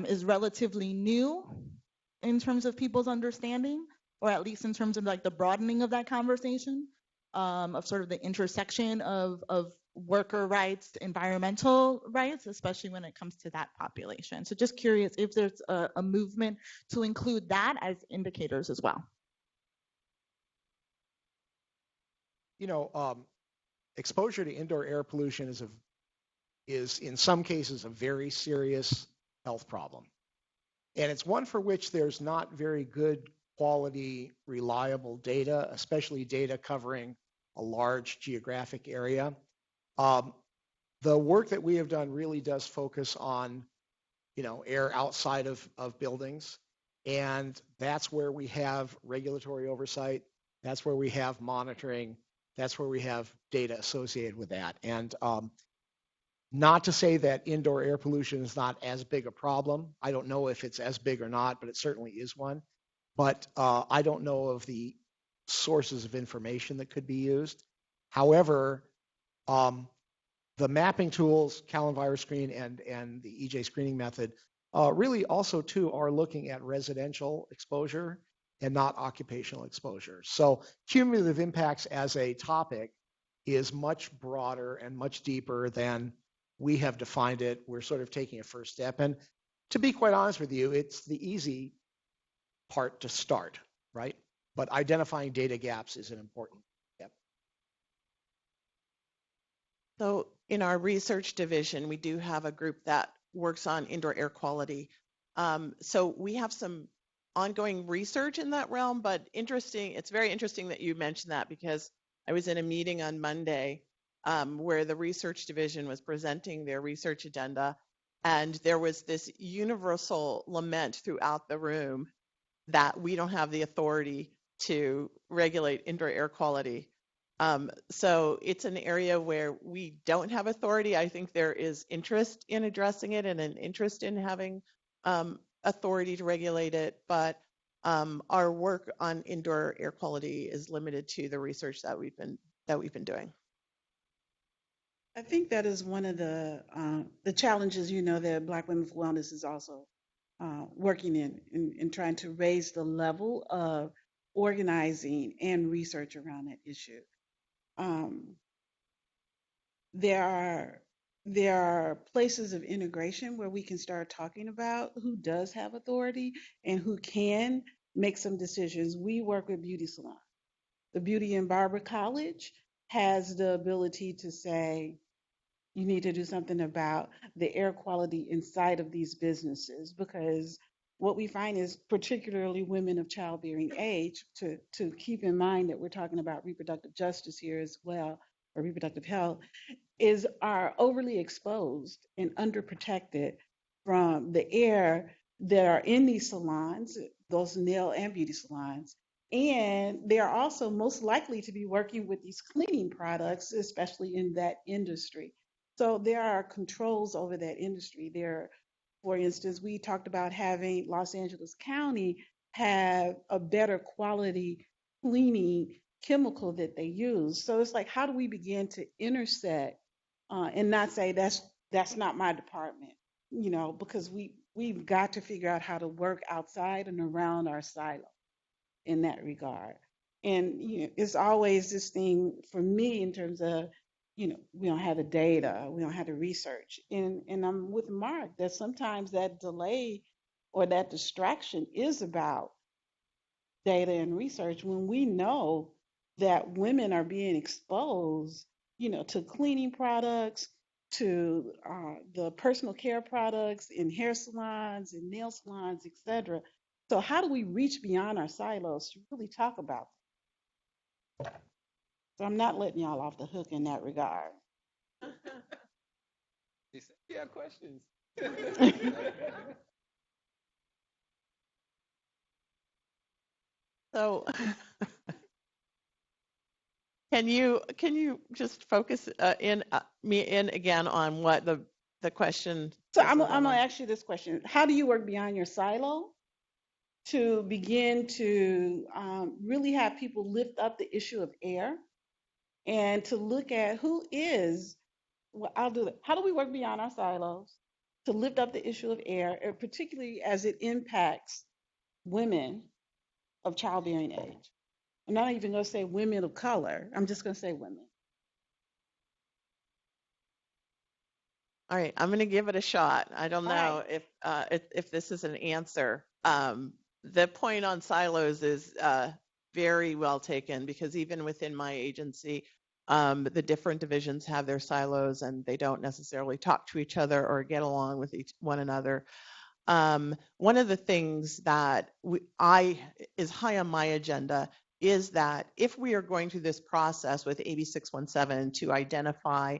is relatively new in terms of people's understanding, or at least in terms of like the broadening of that conversation, of sort of the intersection of worker rights, environmental rights, especially when it comes to that population. So just curious if there's a movement to include that as indicators as well. Exposure to indoor air pollution is in some cases a very serious health problem. And it's one for which there's not very good quality, reliable data, especially data covering a large geographic area. The work that we have done really does focus on, air outside of buildings. And that's where we have regulatory oversight. That's where we have monitoring. That's where we have data associated with that. And not to say that indoor air pollution is not as big a problem. I don't know if it's as big or not, but it certainly is one. But I don't know of the sources of information that could be used. However, the mapping tools, Callan-Virus screen and the EJ screening method, really also too are looking at residential exposure and not occupational exposure. So cumulative impacts as a topic is much broader and much deeper than we have defined it. We're sort of taking a first step. And to be quite honest with you, it's the easy part to start, right? But identifying data gaps is an important step. So in our research division, we do have a group that works on indoor air quality. So we have some ongoing research in that realm, but it's very interesting that you mentioned that, because I was in a meeting on Monday where the research division was presenting their research agenda, and there was this universal lament throughout the room that we don't have the authority to regulate indoor air quality. So it's an area where we don't have authority. I think there is interest in addressing it and an interest in having authority to regulate it, but our work on indoor air quality is limited to the research that we've been doing. I think that is one of the challenges, that Black Women's Wellness is also working in trying to raise the level of organizing and research around that issue. There are places of integration where we can start talking about who does have authority and who can make some decisions. We work with beauty salons. The Beauty and Barber College has the ability to say, you need to do something about the air quality inside of these businesses, because what we find is, particularly women of childbearing age, to keep in mind that we're talking about reproductive justice here as well, or reproductive health, are overly exposed and underprotected from the air that are in these salons, those nail and beauty salons. And they are also most likely to be working with these cleaning products, especially in that industry. So there are controls over that industry. For instance, we talked about having Los Angeles County have a better quality cleaning chemical that they use. So it's like, how do we begin to intersect and not say that's not my department, because we've got to figure out how to work outside and around our silo in that regard. And it's always this thing for me in terms of, we don't have the data, we don't have the research. And I'm with Mark that sometimes that delay or that distraction is about data and research, when we know that women are being exposed, to cleaning products, to the personal care products in hair salons and nail salons, etc. So how do we reach beyond our silos to really talk about them? So I'm not letting y'all off the hook in that regard. He said, yeah, questions. So can you just focus me in again on what the question? So I'm gonna ask you this question: how do you work beyond your silo to begin to really have people lift up the issue of air and to look at who is? Well, I'll do it. How do we work beyond our silos to lift up the issue of air, and particularly as it impacts women of childbearing age? I'm not even going to say women of color. I'm just going to say women. All right, I'm going to give it a shot. I don't know right. if this is an answer. The point on silos is very well taken, because even within my agency, the different divisions have their silos and they don't necessarily talk to each other or get along with one another. One of the things that is high on my agenda is that if we are going through this process with AB 617 to identify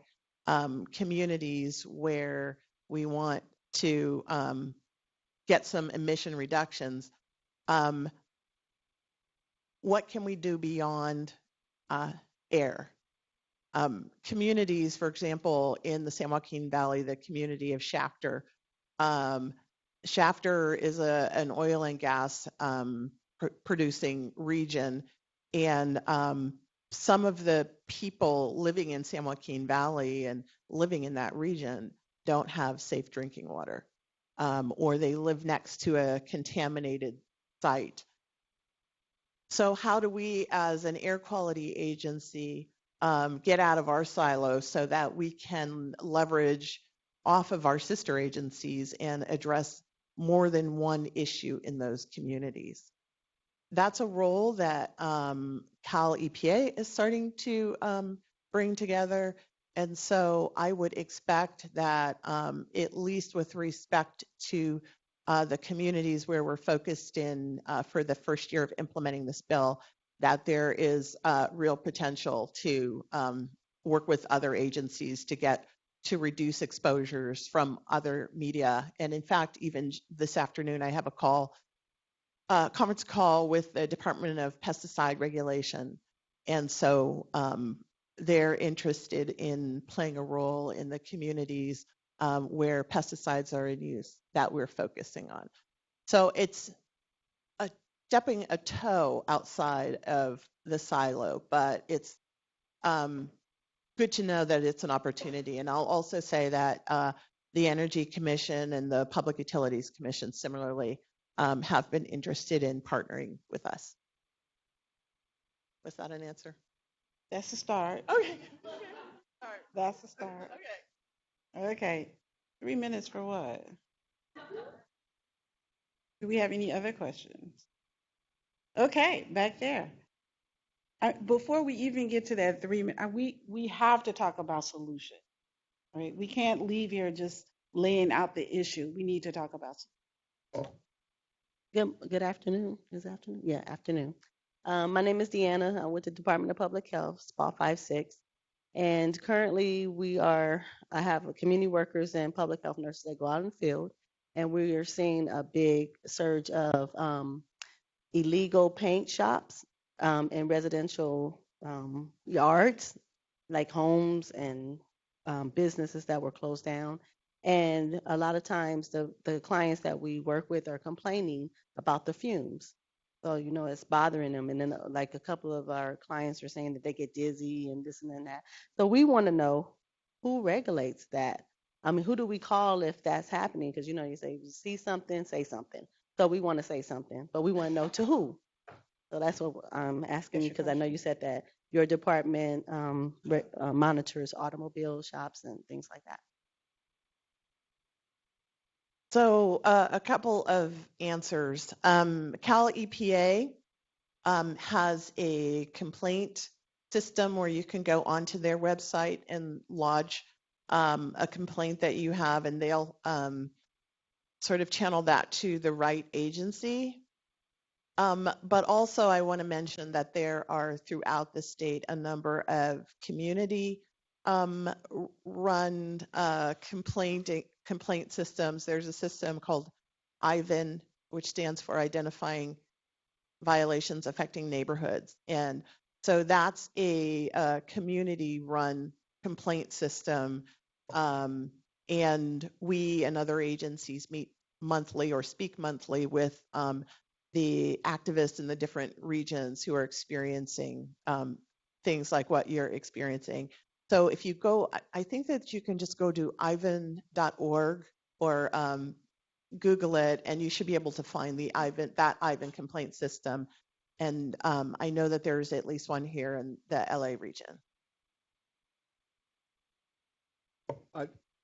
communities where we want to get some emission reductions, what can we do beyond air? Communities, for example, in the San Joaquin Valley, the community of Shafter. Shafter is an oil and gas producing region, and some of the people living in San Joaquin Valley and living in that region don't have safe drinking water, or they live next to a contaminated site. So how do we, as an air quality agency, get out of our silo so that we can leverage off of our sister agencies and address more than one issue in those communities? That's a role that Cal EPA is starting to bring together. And so I would expect that at least with respect to the communities where we're focused in for the first year of implementing this bill, that there is real potential to work with other agencies to reduce exposures from other media. And in fact, even this afternoon, I have a conference call with the Department of Pesticide Regulation. And so they're interested in playing a role in the communities where pesticides are in use that we're focusing on. So it's stepping a toe outside of the silo, but it's good to know that it's an opportunity. And I'll also say that the Energy Commission and the Public Utilities Commission similarly have been interested in partnering with us. Was that an answer? That's a start. Okay. That's a start. Okay. Okay. 3 minutes for what? Do we have any other questions? Okay, back there. Before we even get to that 3 minutes, we have to talk about solution, right? We can't leave here just laying out the issue. We need to talk about solution. Good afternoon. Is it afternoon? Yeah, afternoon. My name is Deanna. I went to Department of Public Health, SPA 56. And currently I have community workers and public health nurses that go out in the field. And we are seeing a big surge of illegal paint shops in residential yards, like homes and businesses that were closed down. And a lot of times the clients that we work with are complaining about the fumes. So, it's bothering them. And then like a couple of our clients are saying that they get dizzy and this and then that. So we want to know who regulates that. I mean, who do we call if that's happening? Because, you say, you see something, say something. So we want to say something, but we want to know to who. So that's what I'm asking you, because I know you said that your department monitors automobile shops and things like that. So a couple of answers. Cal EPA has a complaint system where you can go onto their website and lodge a complaint that you have, and they'll sort of channel that to the right agency. But also I want to mention that there are throughout the state a number of community run complaint systems. There's a system called IVAN, which stands for Identifying Violations Affecting Neighborhoods. And so that's a community run complaint system. And we and other agencies meet monthly or speak monthly with the activists in the different regions who are experiencing things like what you're experiencing. So if you go, I think that you can just go to ivan.org or Google it, and you should be able to find that IVAN complaint system. And I know that there's at least one here in the LA region.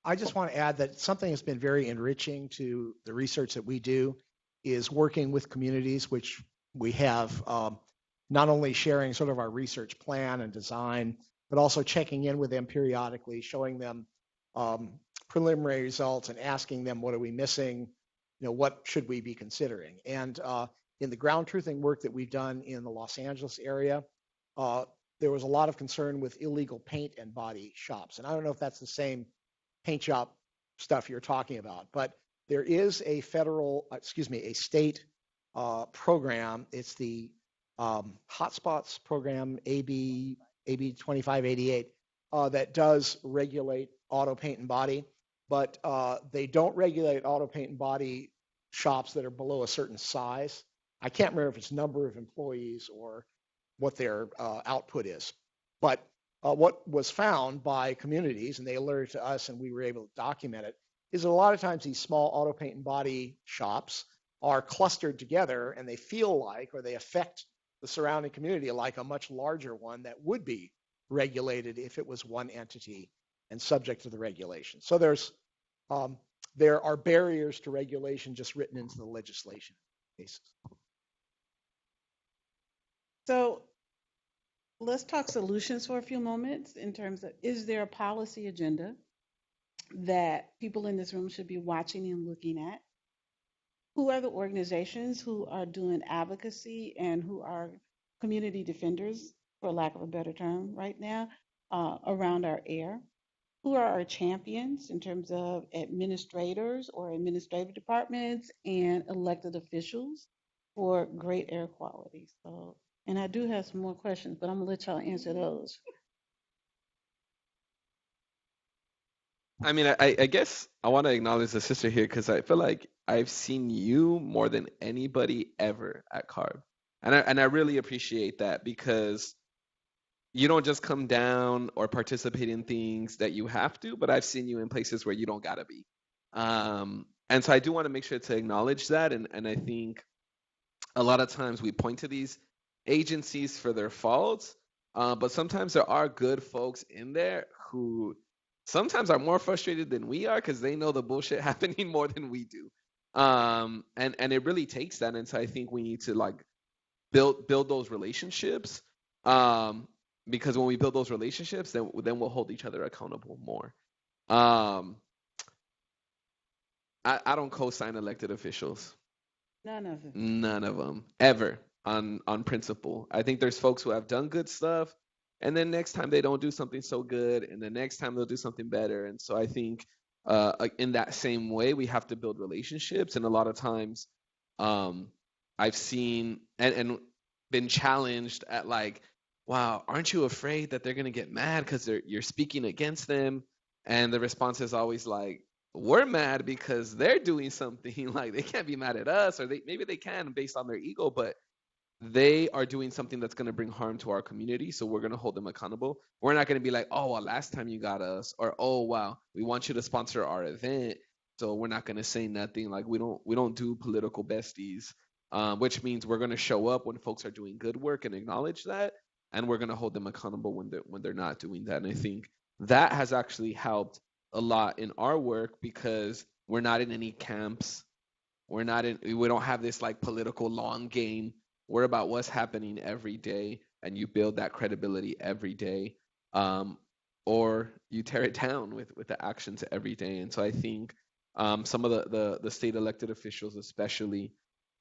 I just want to add that something that's been very enriching to the research that we do is working with communities, which we have not only sharing sort of our research plan and design, but also checking in with them periodically, showing them preliminary results and asking them, what are we missing? what should we be considering? And in the ground truthing work that we've done in the Los Angeles area, there was a lot of concern with illegal paint and body shops. And I don't know if that's the same paint shop stuff you're talking about, but there is a a state program. It's the Hotspots program, AB 2588, that does regulate auto paint and body, but they don't regulate auto paint and body shops that are below a certain size. I can't remember if it's number of employees or what their output is. But what was found by communities, and they alerted to us and we were able to document it, is that a lot of times these small auto paint and body shops are clustered together and they feel like, or they affect the surrounding community like a much larger one that would be regulated if it was one entity and subject to the regulation. So there are barriers to regulation just written into the legislation cases. So let's talk solutions for a few moments in terms of, is there a policy agenda that people in this room should be watching and looking at? Who are the organizations who are doing advocacy and who are community defenders, for lack of a better term, right now, around our air? Who are our champions in terms of administrators or administrative departments and elected officials for great air quality? So, and I do have some more questions, but I'm gonna let y'all answer those. I mean, I guess I want to acknowledge the sister here because I feel like I've seen you more than anybody ever at CARB. And I really appreciate that because you don't just come down or participate in things that you have to, but I've seen you in places where you don't gotta be. And so I do want to make sure to acknowledge that. And I think a lot of times we point to these agencies for their faults, but sometimes there are good folks in there who sometimes are more frustrated than we are because they know the bullshit happening more than we do. And it really takes that. And so I think we need to like build those relationships. Because when we build those relationships, then we'll hold each other accountable more. I don't co-sign elected officials. None of them. None of them ever on principle. I think there's folks who have done good stuff, and then next time they don't do something so good, and the next time they'll do something better. And so I think in that same way, we have to build relationships. And a lot of times, I've seen and been challenged at like, wow, aren't you afraid that they're gonna get mad because you're speaking against them? And the response is always like, we're mad because they're doing something. Like they can't be mad at us, or maybe they can based on their ego, but they are doing something that's going to bring harm to our community. So we're going to hold them accountable. We're not going to be like, oh, well, last time you got us, or oh, wow, we want you to sponsor our event, so we're not going to say nothing. Like we don't do political besties, which means we're going to show up when folks are doing good work and acknowledge that, and we're going to hold them accountable when they're not doing that. And I think that has actually helped a lot in our work because we're not in any camps. We don't have this like political long game. We're about what's happening every day, and you build that credibility every day, or you tear it down with the actions every day. And so I think some of the state elected officials especially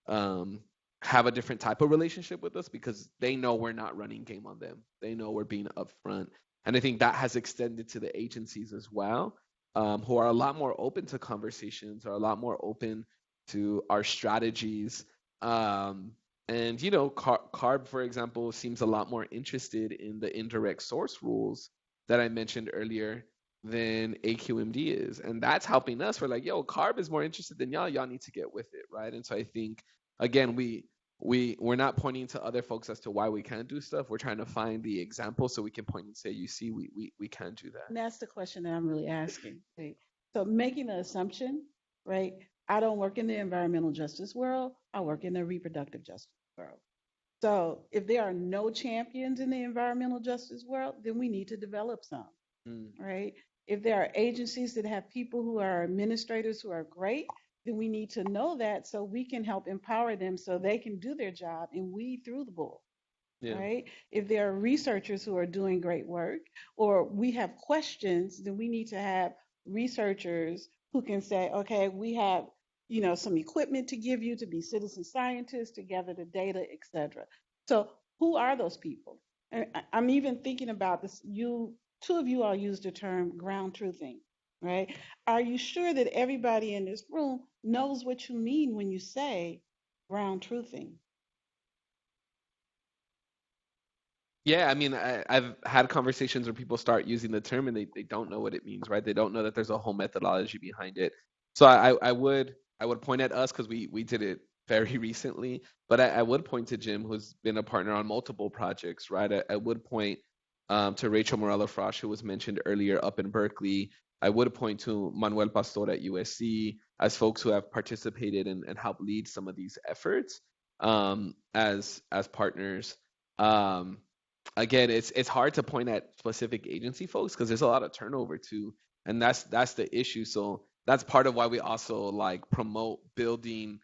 have a different type of relationship with us because they know we're not running game on them. They know we're being upfront. And I think that has extended to the agencies as well, who are a lot more open to conversations, are a lot more open to our strategies. And, you know, CARB, for example, seems a lot more interested in the indirect source rules that I mentioned earlier than AQMD is. And that's helping us. We're like, yo, CARB is more interested than y'all. Y'all need to get with it, right? And so I think, again, we're not pointing to other folks as to why we can't do stuff. We're trying to find the example so we can point and say, you see, we can do that. And that's the question that I'm really asking. Right? So making the assumption, right? I don't work in the environmental justice world. I work in the reproductive justice world. So if there are no champions in the environmental justice world, then we need to develop some, right? If there are agencies that have people who are administrators who are great, then we need to know that so we can help empower them so they can do their job and weed through the bull. Yeah. Right? If there are researchers who are doing great work or we have questions, then we need to have researchers who can say, okay, we have, some equipment to give you to be citizen scientists, to gather the data, etc. So who are those people? And I'm even thinking about this. Two of you all used the term ground truthing, right? Are you sure that everybody in this room knows what you mean when you say ground truthing? Yeah, I mean, I've had conversations where people start using the term and they don't know what it means, right? They don't know that there's a whole methodology behind it. So I would point at us because we did it very recently, but I would point to Jim, who's been a partner on multiple projects, right? I would point to Rachel Morella Frosch, who was mentioned earlier up in Berkeley. I would point to Manuel Pastor at USC as folks who have participated and helped lead some of these efforts as partners. Um, Again, it's hard to point at specific agency folks because there's a lot of turnover too, and that's the issue. So that's part of why we also like promote building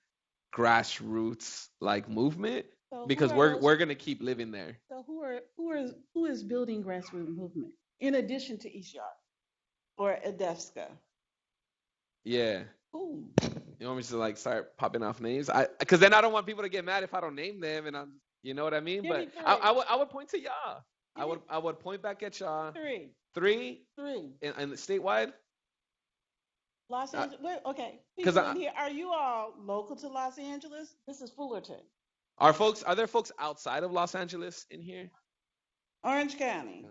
grassroots like movement So who because are we're those? we're gonna keep living there. So who is building grassroots movement in addition to East Yard or Edesca? Yeah, Who? you want me to like start popping off names? I because then I don't want people to get mad if I don't name them, and I'm you know what I mean. Give me But three. I would point to y'all. I Give me would I would point back at y'all. three. Three Three. and statewide. Los Angeles. Wait, okay. Because People in here, are you all local to Los Angeles? This is Fullerton, are there folks outside of Los Angeles in here? Orange County,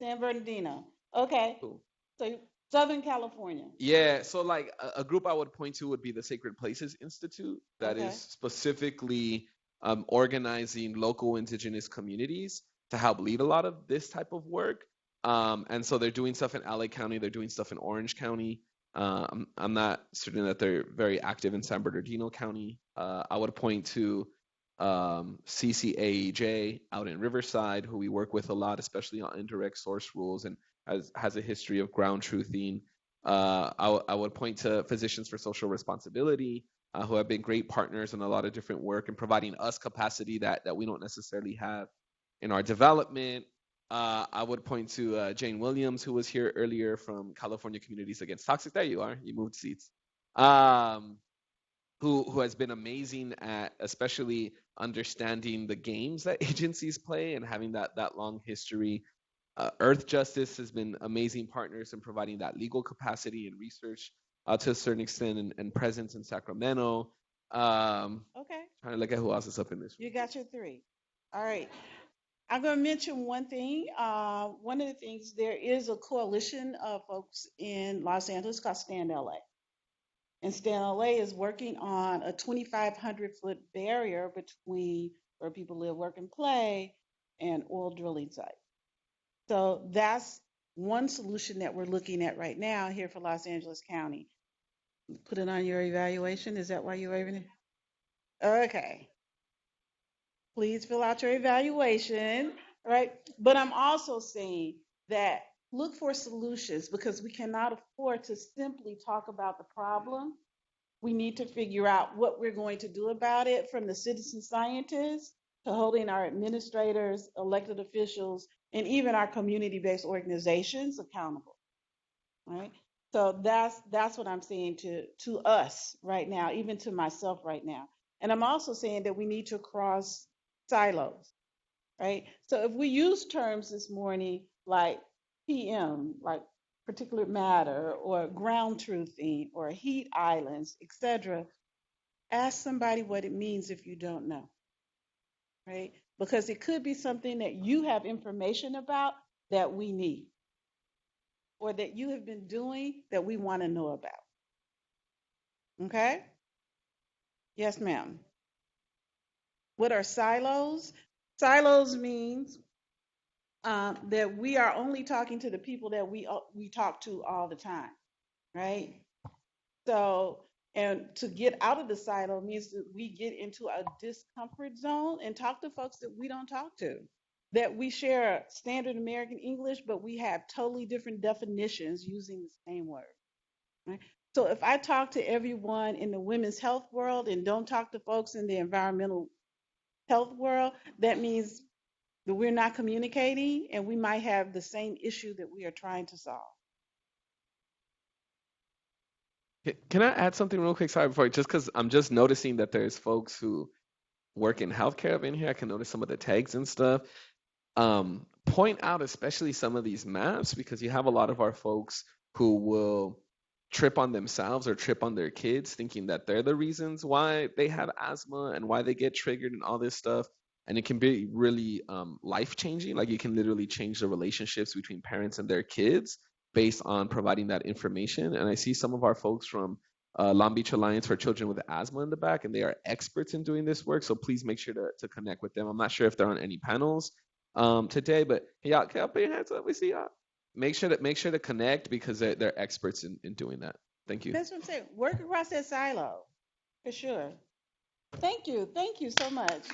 San Bernardino. Okay. Cool. So Southern California. Yeah, so like a group I would point to would be the Sacred Places Institute that Okay. is specifically organizing local indigenous communities to help lead a lot of this type of work. And so they're doing stuff in LA County, they're doing stuff in Orange County. I'm not certain that they're very active in San Bernardino County. I would point to CCAEJ out in Riverside, who we work with a lot, especially on indirect source rules and has a history of ground truthing. I would point to Physicians for Social Responsibility, who have been great partners in a lot of different work and providing us capacity that we don't necessarily have in our development. I would point to Jane Williams, who was here earlier from California Communities Against Toxic. There you are. You moved seats. Who has been amazing at especially understanding the games that agencies play and having that long history. Earth Justice has been amazing partners in providing that legal capacity and research to a certain extent and presence in Sacramento. Okay. Trying to look at who else is up in this room. You got your three. All right. I'm going to mention one thing. One of the things, there is a coalition of folks in Los Angeles called Stand LA. And Stand LA is working on a 2,500-foot barrier between where people live, work, and play and oil drilling sites. So that's one solution that we're looking at right now here for Los Angeles County. Put it on your evaluation. Is that why you're waving it? Okay. Please fill out your evaluation, right? But I'm also saying that look for solutions because we cannot afford to simply talk about the problem. We need to figure out what we're going to do about it, from the citizen scientists to holding our administrators, elected officials, and even our community-based organizations accountable, right? So that's what I'm saying to us right now, even to myself right now. And I'm also saying that we need to cross silos, right? So if we use terms this morning like PM, like particulate matter, or ground truthing, or heat islands, etc., ask somebody what it means if you don't know, right? Because it could be something that you have information about that we need, or that you have been doing that we want to know about. Okay? Yes, ma'am. What are silos? Silos means that we are only talking to the people that we talk to all the time, right? So, and to get out of the silo means that we get into a discomfort zone and talk to folks that we don't talk to, that we share standard American English, but we have totally different definitions using the same word, right? So if I talk to everyone in the women's health world and don't talk to folks in the environmental health world, that means that we're not communicating and we might have the same issue that we are trying to solve. Can I add something real quick? Sorry, before just because I'm just noticing that there's folks who work in healthcare up in here. I can notice some of the tags and stuff. Point out especially some of these maps because you have a lot of our folks who will trip on themselves or trip on their kids thinking that they're the reasons why they have asthma and why they get triggered and all this stuff. And it can be really life changing. Like you can literally change the relationships between parents and their kids based on providing that information. And I see some of our folks from Long Beach Alliance for Children with Asthma in the back, and they are experts in doing this work. So please make sure to connect with them. I'm not sure if they're on any panels today, but can y'all put your hands up? We see y'all. Make sure to connect because they're experts in doing that. Thank you. That's what I'm saying. Work across that silo, for sure. Thank you. Thank you so much.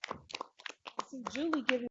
I see Julie giving